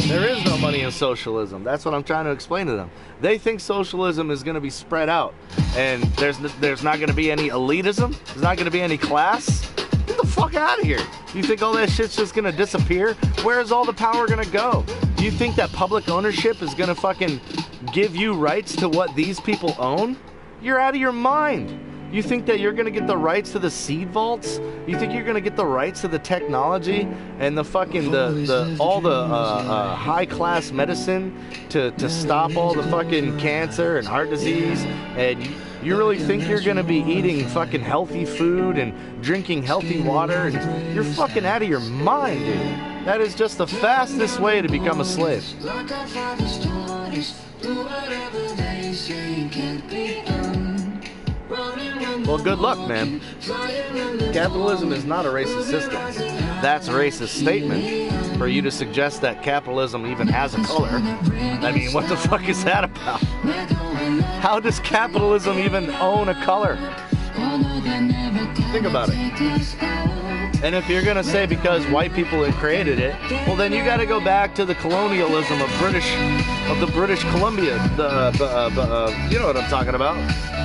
There is no money in socialism. That's what I'm trying to explain to them. They think socialism is going to be spread out, and there's not going to be any elitism. There's not going to be any class. Get the fuck out of here. You think all that shit's just going to disappear? Where is all the power going to go? You think that public ownership is going to fucking give you rights to what these people own? You're out of your mind. You think that you're going to get the rights to the seed vaults? You think you're going to get the rights to the technology and the fucking all the high class medicine to stop all the fucking cancer and heart disease? And you really think you're going to be eating fucking healthy food and drinking healthy water? And you're fucking out of your mind, dude. That is just the fastest way to become a slave. Well, good luck, man. Capitalism is not a racist system. That's a racist statement for you to suggest that capitalism even has a color. I mean, what the fuck is that about? How does capitalism even own a color? Think about it. And if you're gonna say because white people had created it, well then you got to go back to the colonialism of the British Columbia. You know what I'm talking about?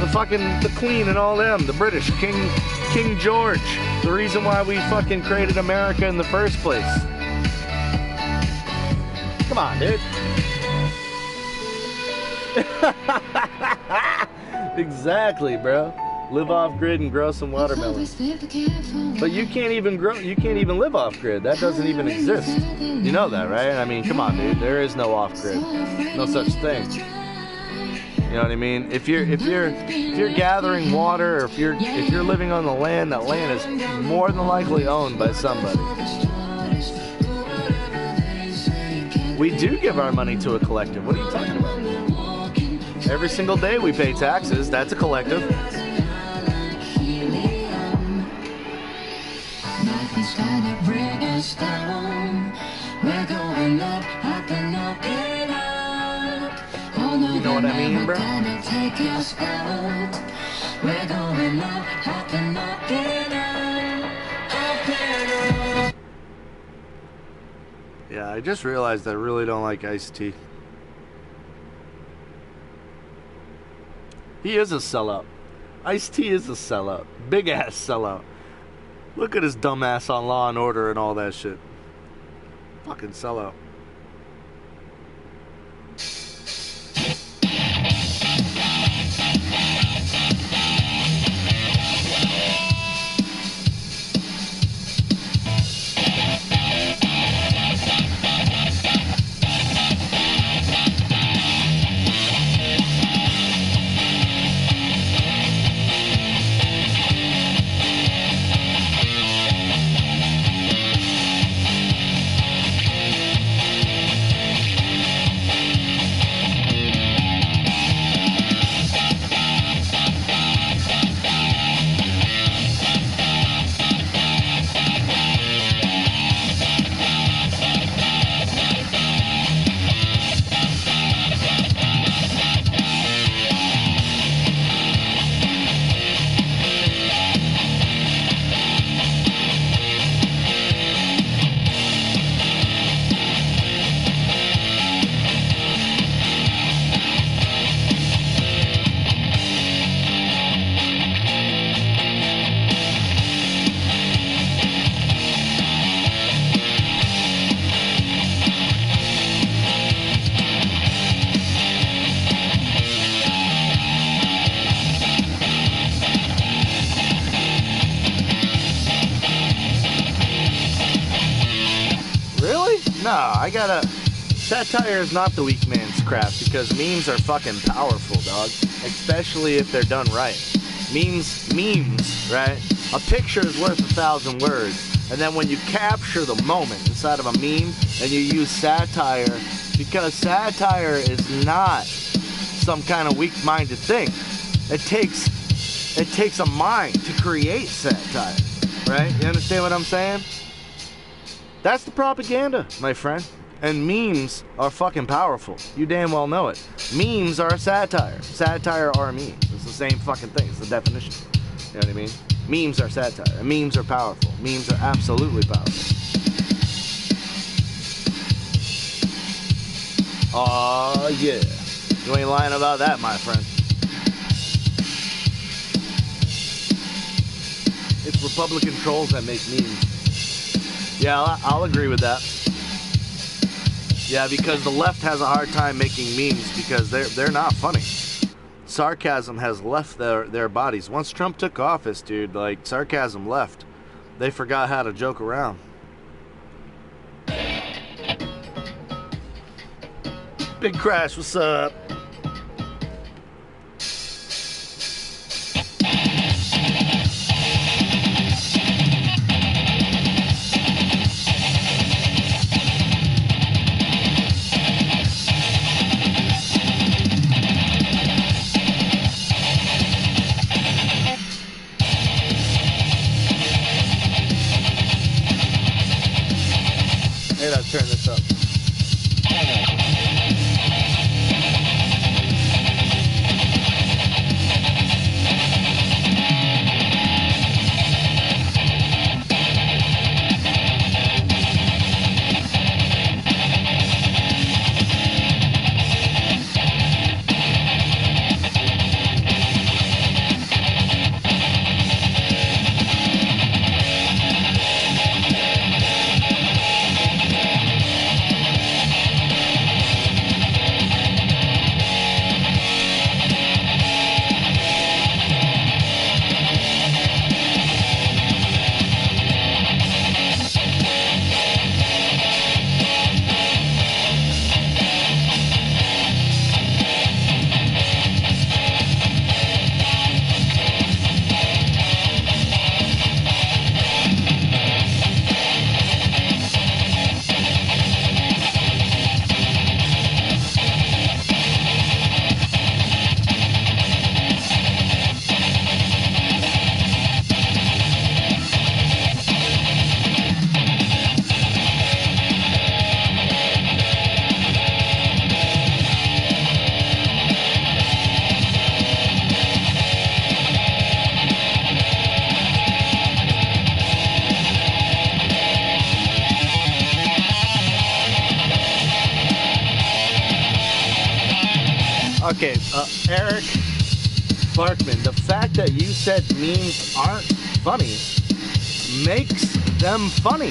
The Queen and all them, the British King George. The reason why we fucking created America in the first place. Come on, dude. Exactly, bro. Live off grid and grow some watermelon. But you can't even live off grid. That doesn't even exist. You know that, right? I mean, come on, dude. There is no off grid. No such thing. You know what I mean? If you're gathering water, or if you're living on the land, that land is more than likely owned by somebody. We do give our money to a collective. What are you talking about? Every single day we pay taxes. That's a collective. You know what I mean, bro? Yeah, I just realized I really don't like iced tea. He is a sellout. Ice-T is a sellout. Big ass sellout. Look at his dumb ass on Law and Order and all that shit. Fucking sellout. Satire is not the weak man's craft because memes are fucking powerful, dog. Especially if they're done right. Memes, right? A picture is worth 1,000 words. And then when you capture the moment inside of a meme and you use satire, because satire is not some kind of weak-minded thing. It takes It takes a mind to create satire, right? You understand what I'm saying? That's the propaganda, my friend. And memes are fucking powerful. You damn well know it. Memes are satire. Satire are memes. It's the same fucking thing. It's the definition. You know what I mean? Memes are satire. And memes are powerful. Memes are absolutely powerful. Aw, yeah. You ain't lying about that, my friend. It's Republican trolls that make memes. Yeah, I'll agree with that. Yeah, because the left has a hard time making memes because they're not funny. Sarcasm has left their bodies. Once Trump took office, dude, like, sarcasm left. They forgot how to joke around. Big Crash, what's up? Hey, let's turn this up. Okay, Eric Barkman, the fact that you said memes aren't funny makes them funny.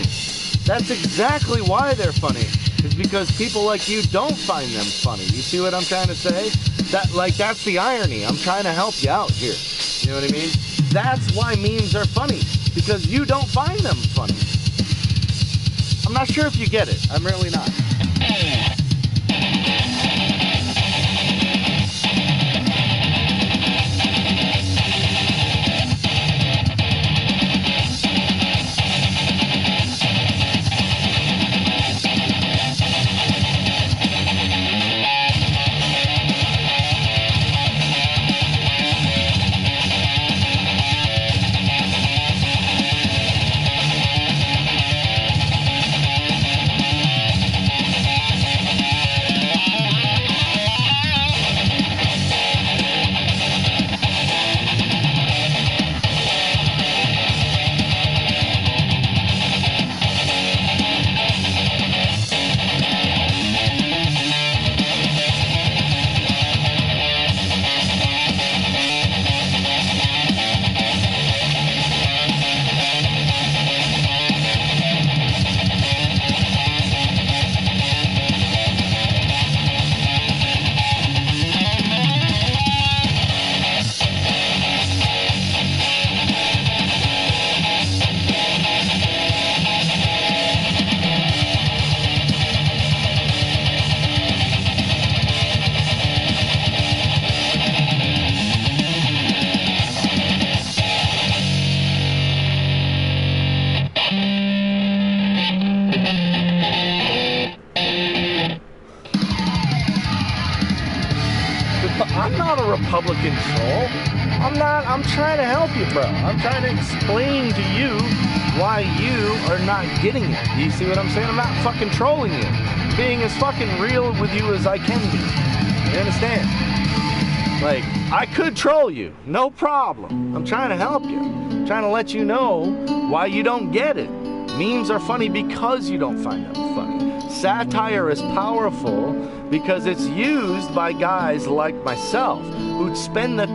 That's exactly why they're funny. It's because people like you don't find them funny. You see what I'm trying to say? That's the irony. I'm trying to help you out here. You know what I mean? That's why memes are funny. Because you don't find them funny. I'm not sure if you get it. I'm really not. fucking troll. I'm trying to help you, bro. I'm trying to explain to you why you are not getting it. Do you see what I'm saying? I'm not fucking trolling you. Being as fucking real with you as I can be. You understand? Like, I could troll you. No problem. I'm trying to help you. I'm trying to let you know why you don't get it. Memes are funny because you don't find them funny. Satire is powerful because it's used by guys like myself who spend the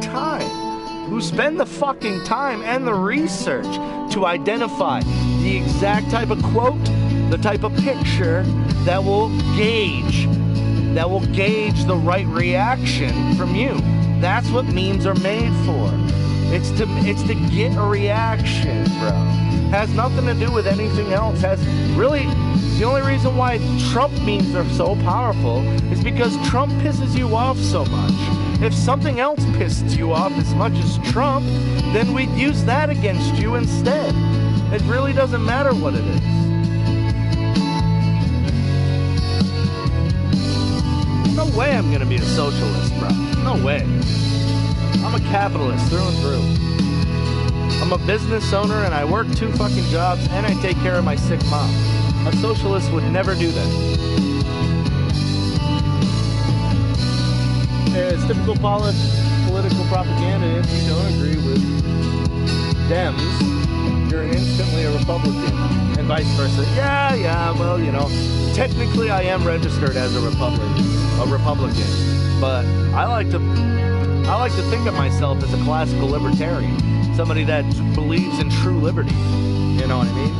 fucking time and the research to identify the exact type of quote, the type of picture that will gauge the right reaction from you. That's what memes are made for. It's to get a reaction, bro. Has nothing to do with anything else. Has really the only reason why Trump memes are so powerful is because Trump pisses you off so much. If something else pissed you off as much as Trump, then we'd use that against you instead. It really doesn't matter what it is. No way I'm gonna be a socialist, bro. No way. I'm a capitalist through and through. I'm a business owner and I work 2 fucking jobs and I take care of my sick mom. A socialist would never do that. It's typical political propaganda. If you don't agree with Dems, you're instantly a Republican, and vice versa. Yeah, well, you know, technically I am registered as a Republican, but I like to think of myself as a classical libertarian, somebody that believes in true liberty. You know what I mean?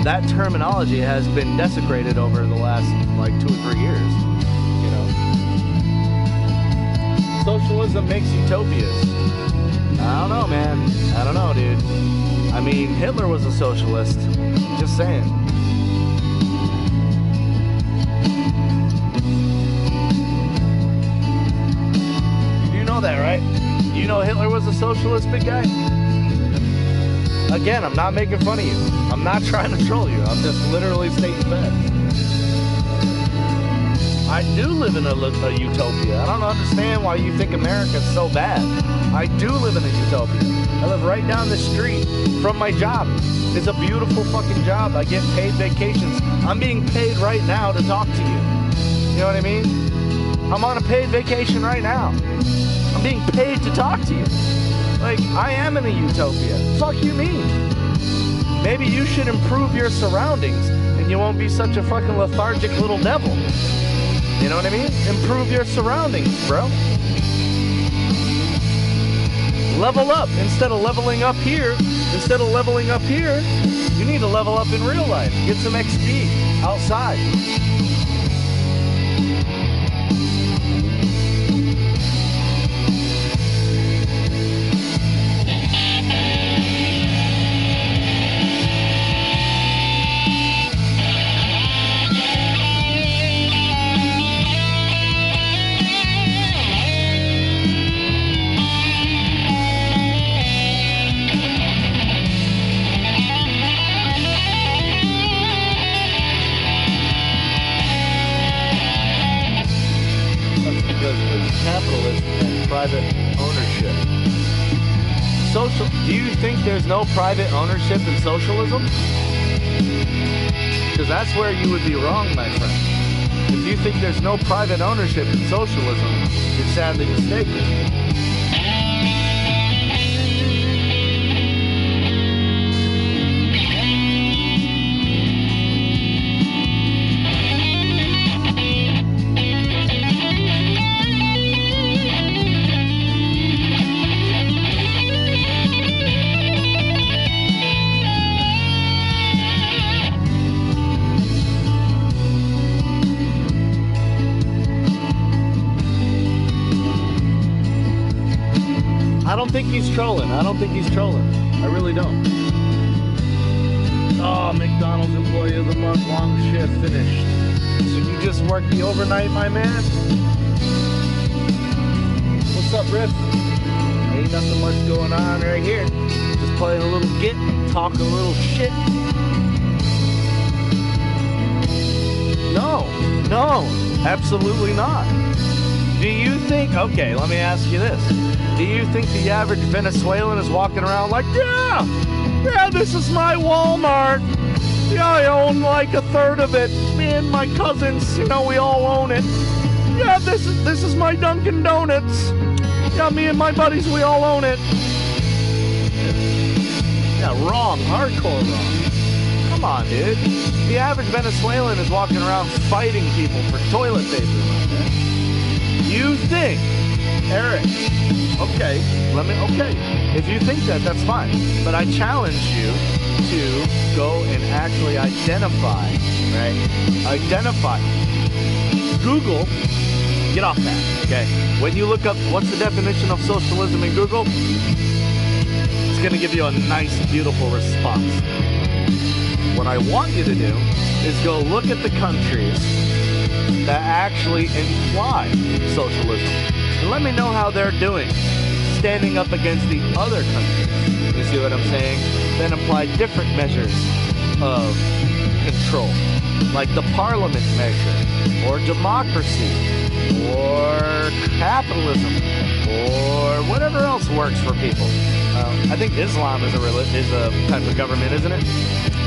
That terminology has been desecrated over the last, 2 or 3 years, you know. Socialism makes utopias. I don't know, man. I don't know, dude. I mean, Hitler was a socialist. Just saying. You know that, right? You know Hitler was a socialist, big guy? Again, I'm not making fun of you. I'm not trying to troll you. I'm just literally stating facts. I do live in a utopia. I don't understand why you think America's so bad. I do live in a utopia. I live right down the street from my job. It's a beautiful fucking job. I get paid vacations. I'm being paid right now to talk to you. You know what I mean? I'm on a paid vacation right now. I'm being paid to talk to you. Like, I am in a utopia. Fuck you mean? Maybe you should improve your surroundings and you won't be such a fucking lethargic little devil. You know what I mean? Improve your surroundings, bro. Level up. Instead of leveling up here, you need to level up in real life. Get some XP outside. Capitalist and private ownership. Do you think there's no private ownership in socialism? Because that's where you would be wrong, my friend. If you think there's no private ownership in socialism, you're sadly mistaken. I don't think he's trolling. I really don't. Oh, McDonald's Employee of the Month long shift finished. So you just worked the overnight, my man? What's up, Riff? Ain't nothing much going on right here. Just playing a little git, talking a little shit. No, absolutely not. Do you think, okay, let me ask you this. Do you think the average Venezuelan is walking around like, yeah, this is my Walmart. Yeah, I own like a third of it. Me and my cousins, we all own it. Yeah, this is my Dunkin' Donuts. Yeah, me and my buddies, we all own it. Yeah, wrong. Hardcore wrong. Come on, dude. The average Venezuelan is walking around fighting people for toilet paper. You think, Eric, okay, if you think that, that's fine. But I challenge you to go and actually identify, right? Identify. Google, get off that, okay? When you look up what's the definition of socialism in Google, it's going to give you a nice, beautiful response. What I want you to do is go look at the countries that actually imply socialism. And let me know how they're doing, standing up against the other countries. You see what I'm saying? Then apply different measures of control, like the parliament measure, or democracy, or capitalism, or whatever else works for people. I think Islam is a type of government, isn't it?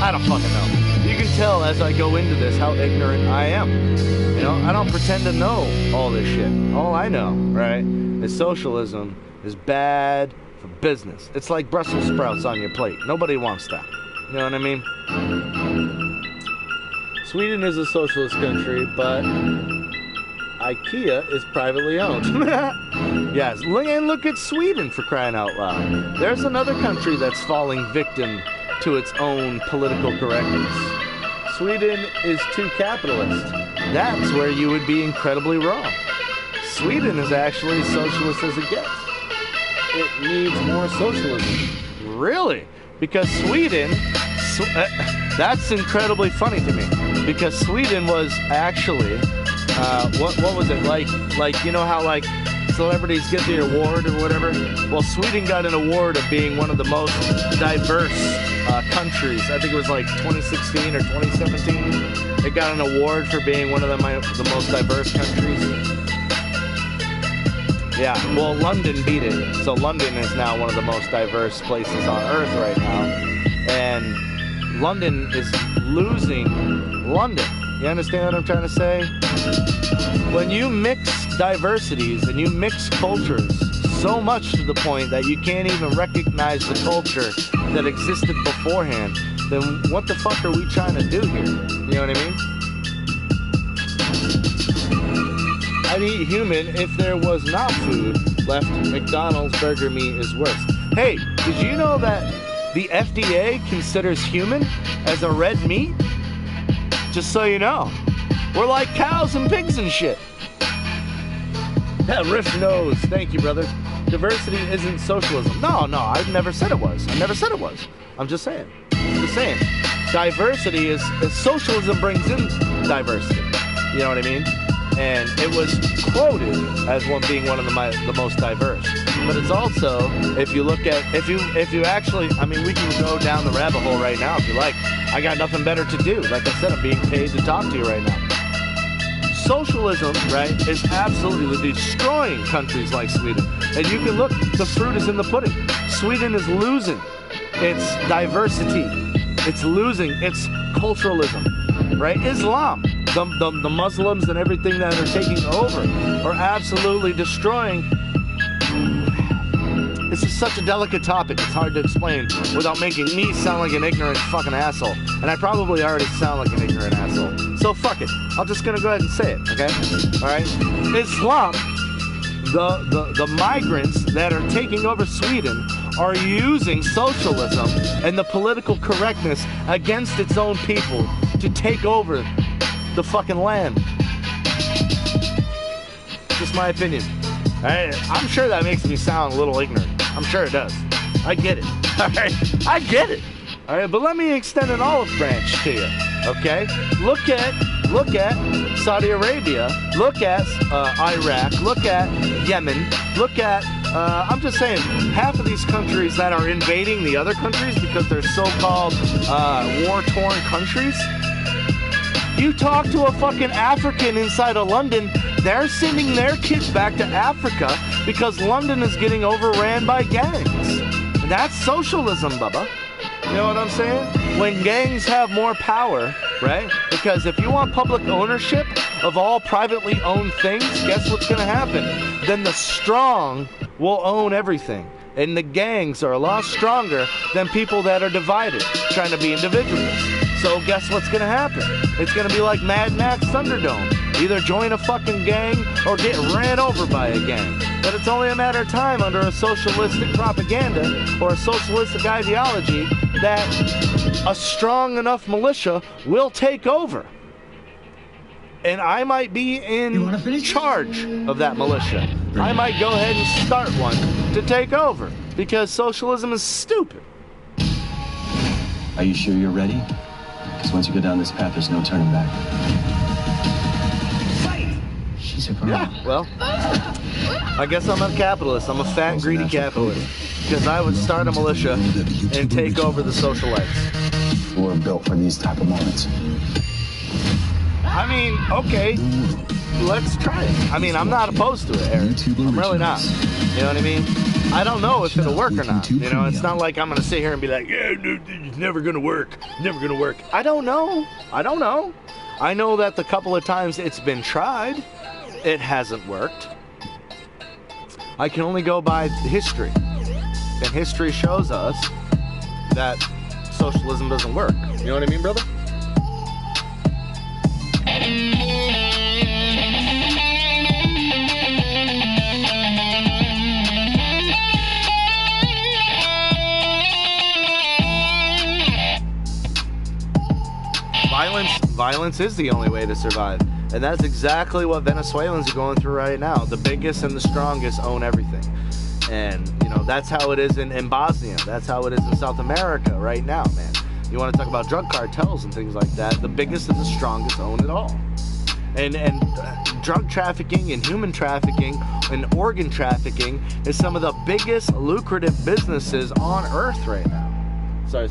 I don't fucking know. You can tell as I go into this how ignorant I am. I don't pretend to know all this shit. All I know, right, is socialism is bad for business. It's like Brussels sprouts on your plate. Nobody wants that. You know what I mean? Sweden is a socialist country, but IKEA is privately owned. Yes, look at Sweden, for crying out loud. There's another country that's falling victim to its own political correctness. Sweden is too capitalist. That's where you would be incredibly wrong. Sweden is actually as socialist as it gets. It needs more socialism. Really? Because Sweden, that's incredibly funny to me. Because Sweden was actually, what was it, like how like celebrities get the award or whatever? Well, Sweden got an award of being one of the most diverse countries. I think it was like 2016 or 2017. It got an award for being one of the most diverse countries. Yeah, well, London beat it. So London is now one of the most diverse places on earth right now. And London is losing London. You understand what I'm trying to say? When you mix diversities and you mix cultures so much to the point that you can't even recognize the culture that existed beforehand, then what the fuck are we trying to do here? You know what I mean? I'd eat human if there was not food left. McDonald's burger meat is worse. Hey, did you know that the FDA considers human as a red meat? Just so you know. We're like cows and pigs and shit. That Riff knows. Thank you, brother. Diversity isn't socialism. No, I've never said it was. I'm just saying. Diversity is socialism brings in diversity. You know what I mean? And it was quoted as being one of the most diverse. But it's also, if you actually, we can go down the rabbit hole right now if you like. I got nothing better to do. Like I said, I'm being paid to talk to you right now. Socialism, right, is absolutely destroying countries like Sweden. And you can look, the fruit is in the pudding. Sweden is losing its diversity. It's losing its culturalism, right? Islam, the Muslims and everything that are taking over are absolutely destroying. This is such a delicate topic, it's hard to explain without making me sound like an ignorant fucking asshole. And I probably already sound like an ignorant asshole. So fuck it. I'm just gonna go ahead and say it, okay? Alright? Islam, the migrants that are taking over Sweden are using socialism and the political correctness against its own people to take over the fucking land. Just my opinion. I'm sure that makes me sound a little ignorant. I'm sure it does. I get it. Alright? I get it. Alright, but let me extend an olive branch to you. Okay? Look at Saudi Arabia. Look at Iraq. Look at Yemen. Look at I'm just saying, half of these countries that are invading the other countries because they're so-called war-torn countries. You talk to a fucking African inside of London, They're sending their kids back to Africa because London is getting overran by gangs. That's socialism, Bubba. You know what I'm saying? When gangs have more power, right? Because if you want public ownership of all privately owned things, guess what's going to happen? Then the strong will own everything. And the gangs are a lot stronger than people that are divided, trying to be individualists. So guess what's going to happen? It's going to be like Mad Max Thunderdome. Either join a fucking gang or get ran over by a gang. But it's only a matter of time under a socialistic propaganda or a socialistic ideology that a strong enough militia will take over. And I might be in charge of that militia. I might go ahead and start one to take over because socialism is stupid. Are you sure you're ready? Because once you go down this path, there's no turning back. Fight! She's a girl. Yeah, well, I guess I'm a capitalist. I'm a fat, greedy capitalist. Because I would start a militia and take over the socialites. We're built for these type of moments. I mean, okay, let's try it. I mean, I'm not opposed to it, Eric. I'm really not. You know what I mean? I don't know if it'll work or not. You know, it's not like I'm going to sit here and be like, yeah, dude, it's never going to work. Never going to work. I don't know. I don't know. I know that the couple of times it's been tried, it hasn't worked. I can only go by history. And history shows us that socialism doesn't work. You know what I mean, brother? Violence is the only way to survive. And that's exactly what Venezuelans are going through right now. The biggest and the strongest own everything. And, you know, that's how it is in Bosnia. That's how it is in South America right now, man. You want to talk about drug cartels and things like that. The biggest and the strongest own it all. And drug trafficking and human trafficking and organ trafficking is some of the biggest lucrative businesses on earth right now. Sorry.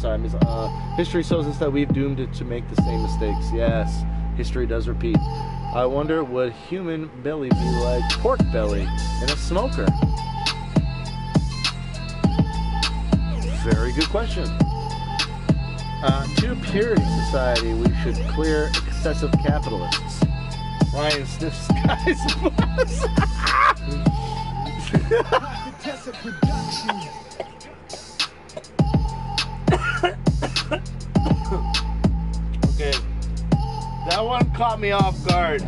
History shows us that we've doomed it to make the same mistakes. Yes, history does repeat. I wonder, would human belly be like pork belly in a smoker? Very good question. To purity society, we should clear excessive capitalists. Ryan sniffs guys. Okay, that one caught me off guard.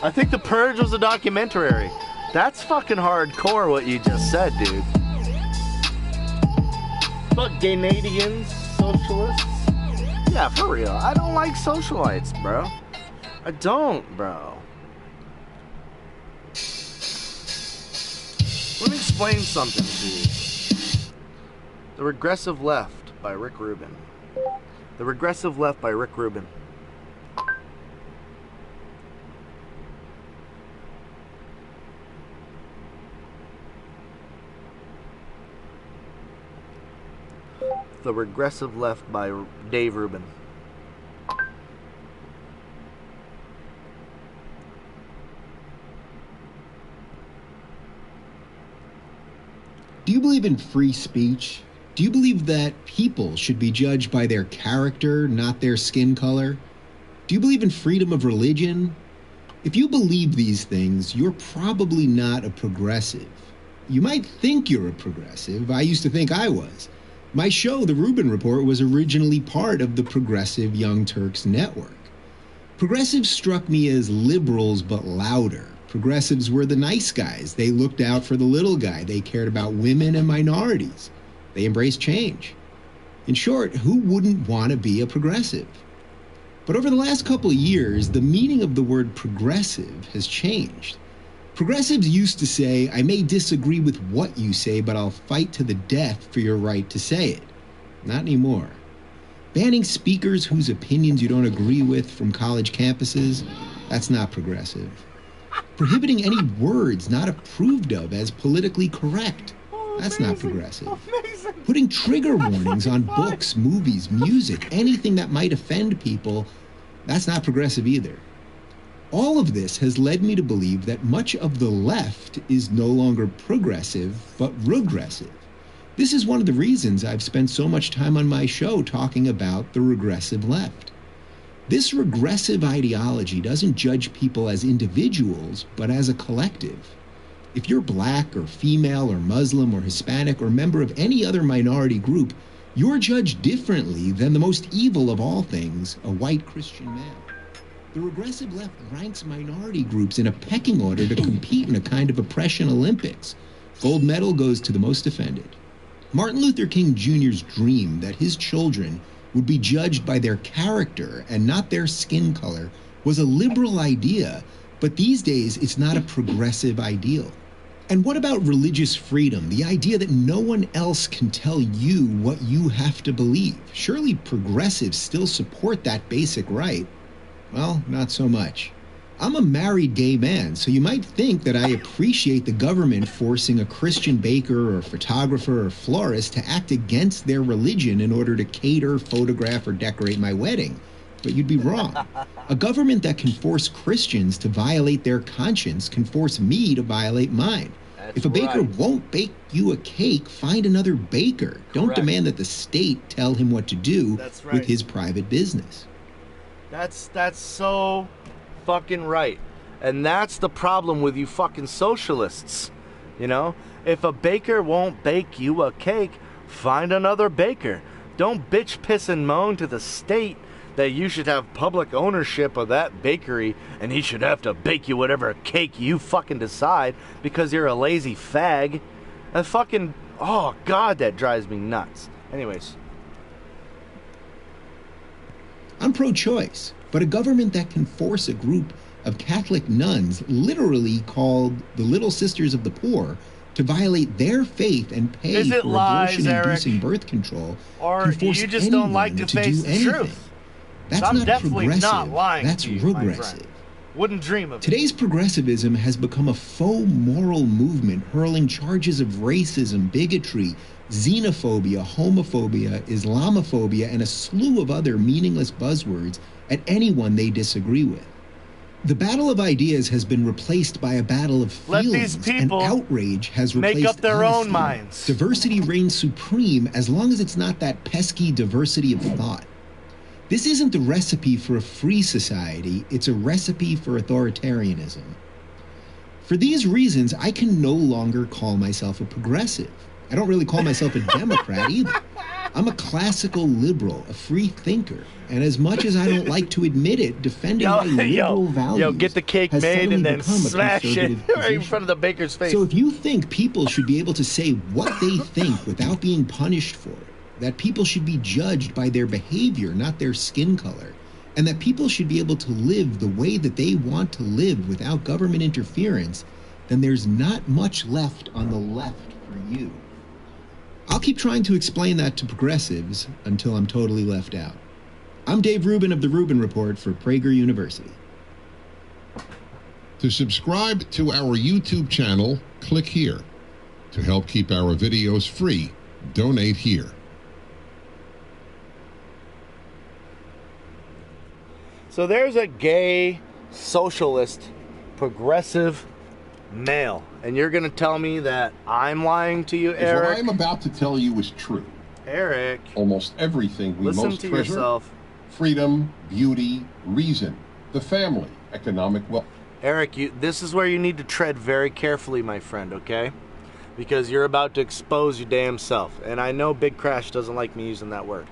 I think The Purge was a documentary. That's fucking hardcore what you just said, dude. But Canadians, socialists? Yeah, for real. I don't like socialites, bro. I don't, bro. Let me explain something to you. The Regressive Left by Rick Rubin. The Regressive Left by Rick Rubin. The Regressive Left by Dave Rubin. Do you believe in free speech? Do you believe that people should be judged by their character, not their skin color? Do you believe in freedom of religion? If you believe these things, you're probably not a progressive. You might think you're a progressive. I used to think I was. My show, The Rubin Report, was originally part of the Progressive Young Turks network. Progressives struck me as liberals, but louder. Progressives were the nice guys. They looked out for the little guy. They cared about women and minorities. They embraced change. In short, who wouldn't want to be a progressive? But over the last couple of years, the meaning of the word progressive has changed. Progressives used to say, I may disagree with what you say, but I'll fight to the death for your right to say it. Not anymore. Banning speakers whose opinions you don't agree with from college campuses, that's not progressive. Prohibiting any words not approved of as politically correct, that's not progressive. Putting trigger warnings on books, movies, music, anything that might offend people, that's not progressive either. All of this has led me to believe that much of the left is no longer progressive, but regressive. This is one of the reasons I've spent so much time on my show talking about the regressive left. This regressive ideology doesn't judge people as individuals, but as a collective. If you're black or female or Muslim or Hispanic or member of any other minority group, you're judged differently than the most evil of all things, a white Christian male. The regressive left ranks minority groups in a pecking order to compete in a kind of oppression Olympics. Gold medal goes to the most offended. Martin Luther King Jr.'s dream that his children would be judged by their character and not their skin color was a liberal idea, but these days it's not a progressive ideal. And what about religious freedom, the idea that no one else can tell you what you have to believe? Surely progressives still support that basic right. Well, not so much. I'm a married gay man, so you might think that I appreciate the government forcing a Christian baker or photographer or florist to act against their religion in order to cater, photograph, or decorate my wedding. But you'd be wrong. A government that can force Christians to violate their conscience can force me to violate mine. If a baker won't bake you a cake, find another baker. Don't demand that the state tell him what to do with his private business. That's so fucking right. And that's the problem with you fucking socialists. You know? If a baker won't bake you a cake, find another baker. Don't bitch, piss, and moan to the state that you should have public ownership of that bakery and he should have to bake you whatever cake you fucking decide because you're a lazy fag. That fucking... Oh, God, that drives me nuts. Anyways. I'm pro-choice, but a government that can force a group of Catholic nuns, literally called the Little Sisters of the Poor, to violate their faith and pay for abortion-inducing birth control, or can force you just don't like to face the truth. That's I'm not definitely progressive. not lying That's to you, my regressive. friend. Wouldn't dream of it. Today's progressivism has become a faux moral movement hurling charges of racism, bigotry, xenophobia, homophobia, Islamophobia, and a slew of other meaningless buzzwords at anyone they disagree with. The battle of ideas has been replaced by a battle of feelings. Let these people and outrage has replaced make up their honesty. own minds. Diversity reigns supreme as long as it's not that pesky diversity of thought. This isn't the recipe for a free society, it's a recipe for authoritarianism. For these reasons, I can no longer call myself a progressive. I don't really call myself a Democrat either. I'm a classical liberal, a free thinker, and as much as I don't like to admit it, defending my liberal values get the cake has made and then become a smash it conservative right in front of the baker's face. So if you think people should be able to say what they think without being punished for it, that people should be judged by their behavior, not their skin color, and that people should be able to live the way that they want to live without government interference, then there's not much left on the left for you. I'll keep trying to explain that to progressives until I'm totally left out. I'm Dave Rubin of The Rubin Report for Prager University. To subscribe to our YouTube channel, click here. To help keep our videos free, donate here. So there's a gay, socialist, progressive male. And you're going to tell me that I'm lying to you, Eric? What I'm about to tell you is true. Eric. Almost everything we Listen most to treasure. yourself. Freedom, beauty, reason, the family, economic wealth. Eric, this is where you need to tread very carefully, my friend, okay? because you're about to expose your damn self. And I know Big Crash doesn't like me using that word.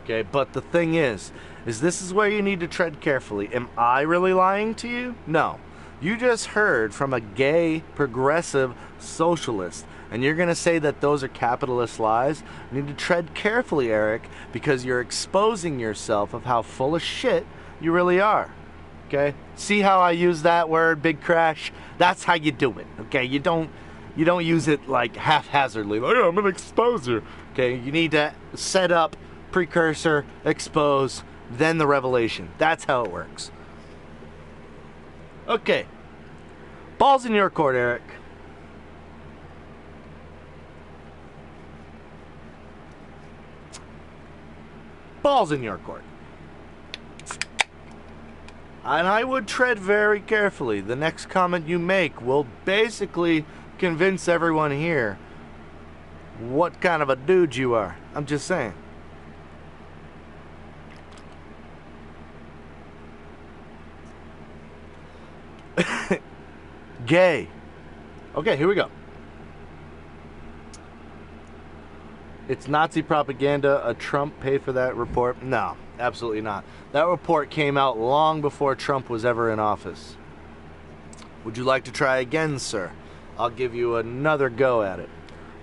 Okay, but the thing is this is where you need to tread carefully. Am I really lying to you? No. You just heard from a gay, progressive socialist, and you're going to say that those are capitalist lies? You need to tread carefully, Eric, because you're exposing yourself of how full of shit you really are. Okay? See how I use that word, Big Crash? That's how you do it. Okay? You don't use it like haphazardly, like, oh, I'm an exposer. Okay? You need to set up, precursor, expose, then the revelation. That's how it works. Okay. Ball's in your court, Eric. Ball's in your court. And I would tread very carefully. The next comment you make will basically convince everyone here what kind of a dude you are. I'm just saying. Gay. Okay, here we go. It's Nazi propaganda. A Trump pay for that report? No, absolutely not. That report came out long before Trump was ever in office. Would you like to try again, sir? I'll give you another go at it.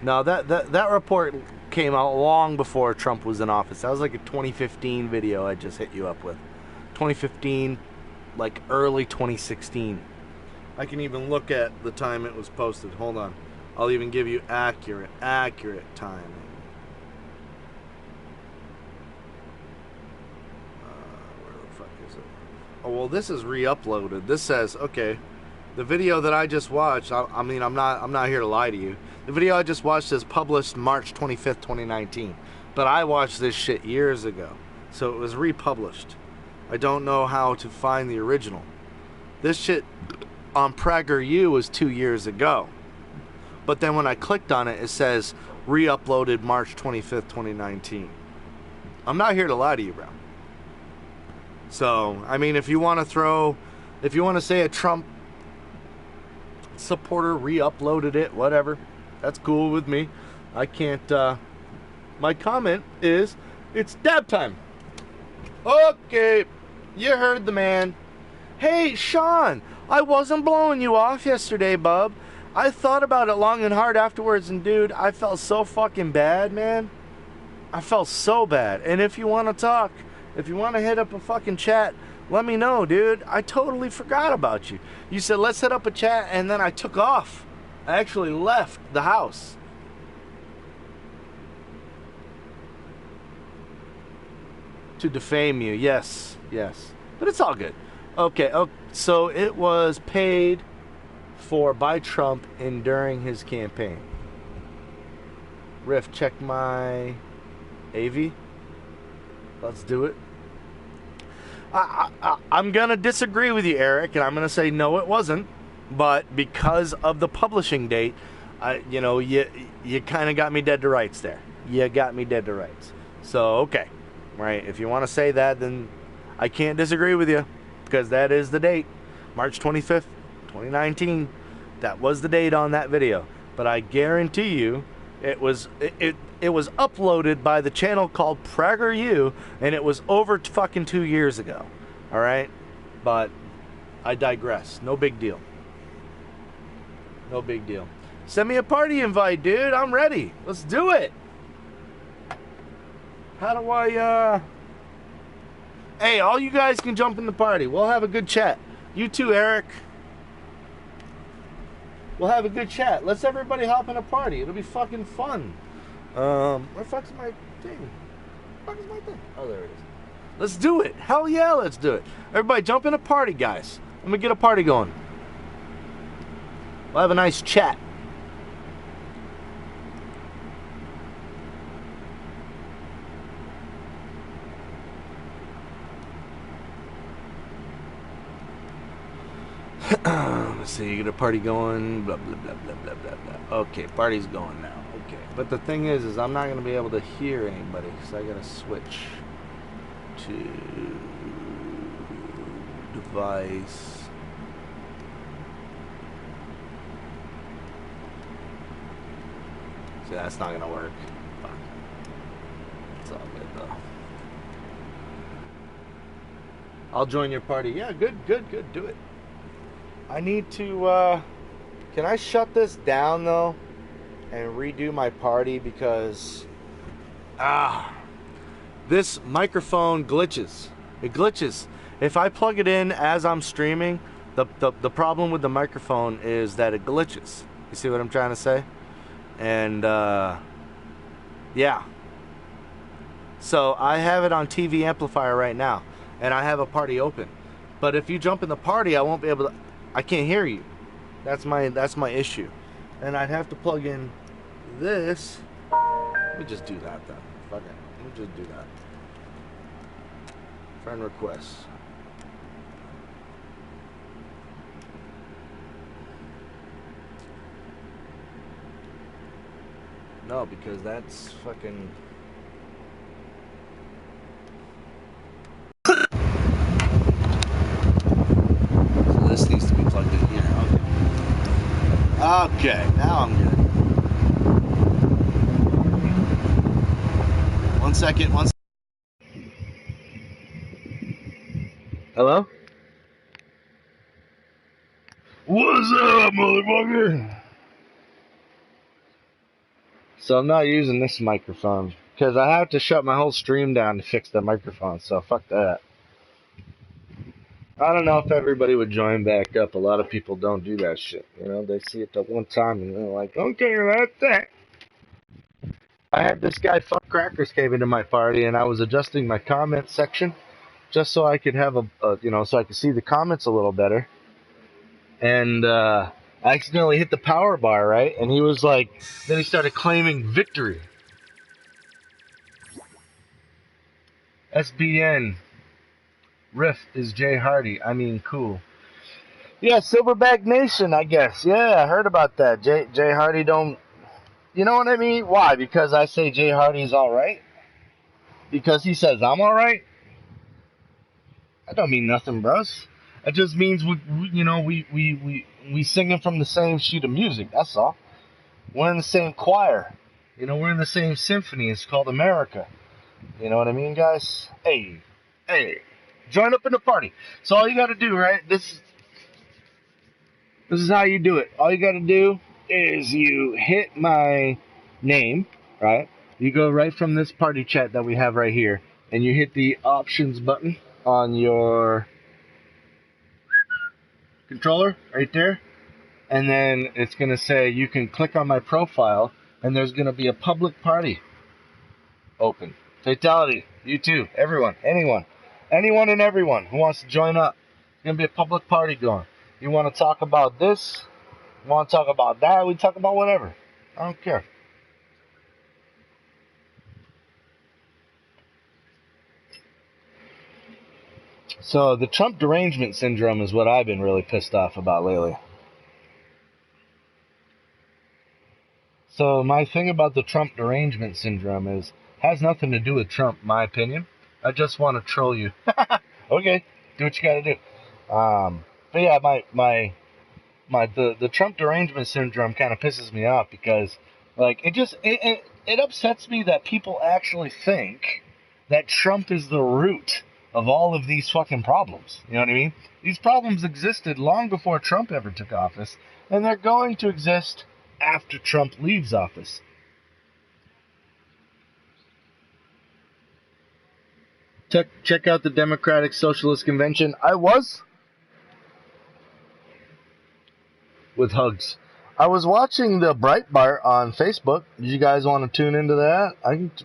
No, that report came out long before Trump was in office. That was like a 2015 video I just hit you up with. 2015, like early 2016. I can even look at the time it was posted. Hold on. I'll even give you accurate timing. Where the fuck is it? Oh, well, this is re-uploaded. This says, okay, the video that I just watched, I mean, I'm not here to lie to you. The video I just watched is published March 25th, 2019. But I watched this shit years ago. So it was republished. I don't know how to find the original. This shit on PragerU was 2 years ago. But then when I clicked on it, it says re-uploaded March 25th, 2019. I'm not here to lie to you, bro. So, I mean, if you want to say a Trump supporter re-uploaded it, whatever, that's cool with me. I can't, my comment is, it's dab time. Okay, you heard the man. Hey, Sean, I wasn't blowing you off yesterday, bub. I thought about it long and hard afterwards, and dude, I felt so fucking bad, man. I felt so bad. And if you want to talk, if you want to hit up a fucking chat, let me know, dude. I totally forgot about you. You said, let's set up a chat, and then I took off. I actually left the house. To defame you, yes. But it's all good. Okay, so it was paid for by Trump during his campaign. Riff, check my AV. Let's do it. I'm going to disagree with you, Eric, and I'm going to say no, it wasn't. But because of the publishing date, you kind of got me dead to rights there. You got me dead to rights. So, okay. Right, if you want to say that, then I can't disagree with you. Because that is the date. March 25th, 2019. That was the date on that video. But I guarantee you, it was uploaded by the channel called PragerU, and it was over fucking 2 years ago. Alright? But I digress. No big deal. No big deal. Send me a party invite, dude. I'm ready. Let's do it. How do I, Hey, all you guys can jump in the party. We'll have a good chat. You too, Eric. We'll have a good chat. Let's everybody hop in a party. It'll be fucking fun. Where the fuck's my thing? Where the fuck is my thing? Oh, there it is. Let's do it. Hell yeah, let's do it. Everybody jump in a party, guys. Let me get a party going. We'll have a nice chat. Let's see, you get a party going, blah, blah, blah, blah, blah, blah, blah. Okay, party's going now. Okay. But the thing is I'm not going to be able to hear anybody because I got to switch to device. See, that's not gonna work. Fuck. It's all good though. I'll join your party. Yeah, good. Do it. I need to, can I shut this down though? And redo my party because, this microphone glitches. It glitches. If I plug it in as I'm streaming, the problem with the microphone is that it glitches. You see what I'm trying to say? And, yeah. So I have it on TV amplifier right now, and I have a party open. But if you jump in the party, I won't be able to, I can't hear you. That's my issue. And I'd have to plug in this. Let me just do that then. Fuck it. Let me just do that. Friend requests. No, because that's fucking... So this needs to be plugged in here. Okay, now I'm good. One second. Hello? What's up, motherfucker? So I'm not using this microphone because I have to shut my whole stream down to fix the microphone, so fuck that. I don't know if everybody would join back up. A lot of people don't do that shit. You know, they see it at one time and they're like, okay, that's that. I had this guy, Fuck Crackers, came into my party and I was adjusting my comment section just so I could have so I could see the comments a little better. And I accidentally hit the power bar, right? And he was like, then he started claiming victory. SBN. Riff is Jay Hardy. I mean, cool. Yeah, Silverback Nation, I guess. Yeah, I heard about that. Jay Hardy don't... You know what I mean? Why? Because I say Jay Hardy's alright? Because he says I'm alright? That don't mean nothing, bros. It just means we singing from the same sheet of music, that's all. We're in the same choir. You know, we're in the same symphony. It's called America. You know what I mean, guys? Hey. Join up in the party. So all you gotta do, right? This is how you do it. All you gotta do is you hit my name, right? You go right from this party chat that we have right here, and you hit the options button on your controller right there, and then it's gonna say you can click on my profile, and there's gonna be a public party open. Fatality, you too, everyone, anyone and everyone who wants to join up. It's gonna be a public party going. You want to talk about this? You want to talk about that? We talk about whatever. I don't care. So the Trump derangement syndrome is what I've been really pissed off about lately. So my thing about the Trump derangement syndrome has nothing to do with Trump, my opinion. I just want to troll you. Okay, do what you gotta do. But yeah, the Trump derangement syndrome kind of pisses me off because, like, it upsets me that people actually think that Trump is the root of all of these fucking problems. You know what I mean? These problems existed long before Trump ever took office, and they're going to exist after Trump leaves office. Check out the Democratic Socialist Convention. I was with hugs. I was watching the Breitbart on Facebook. Did you guys want to tune into that?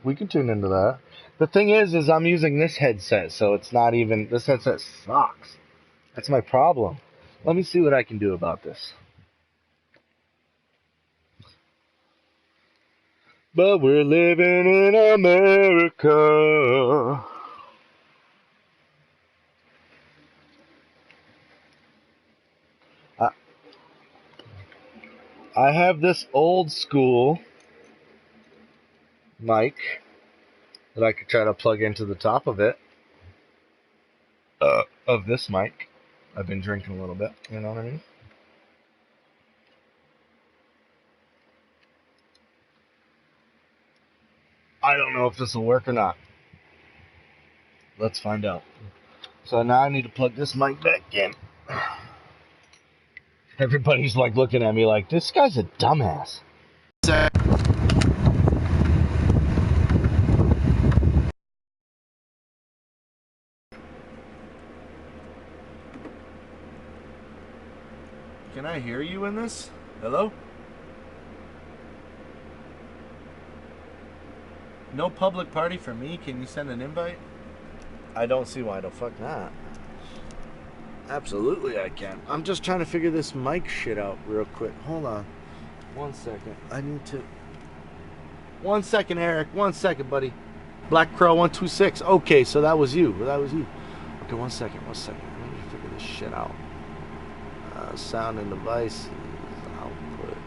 We can tune into that. The thing is I'm using this headset, so it's not even... This headset sucks. That's my problem. Let me see what I can do about this. But we're living in America. I have this old school mic that I could try to plug into the top of it. Of this mic. I've been drinking a little bit, you know what I mean? I don't know if this will work or not. Let's find out. So now I need to plug this mic back in. Everybody's like looking at me like, this guy's a dumbass. Can I hear you in this? Hello? No public party for me? Can you send an invite? I don't see why the fuck not. Absolutely I can. I'm just trying to figure this mic shit out real quick. Hold on. 1 second. I need to... 1 second, Eric. 1 second, buddy. Black Crow 126. Okay, so that was you. That was you. Okay, 1 second. 1 second. Let me figure this shit out. Sound and devices. Output.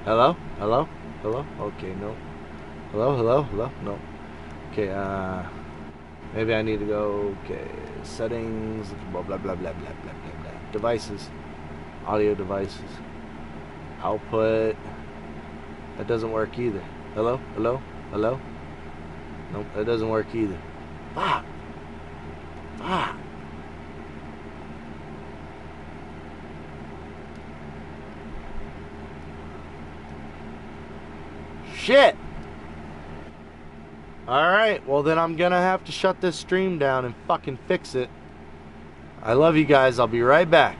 Hello? Hello? Hello? Okay, no. Hello? Hello? Hello? No. Okay, maybe I need to go, okay, settings, blah, blah, blah, blah, blah, blah, blah, blah. Devices. Audio devices. Output. That doesn't work either. Hello? Hello? Hello? Nope, that doesn't work either. Fuck. Fuck. Shit! Alright, well then I'm gonna have to shut this stream down and fucking fix it. I love you guys. I'll be right back.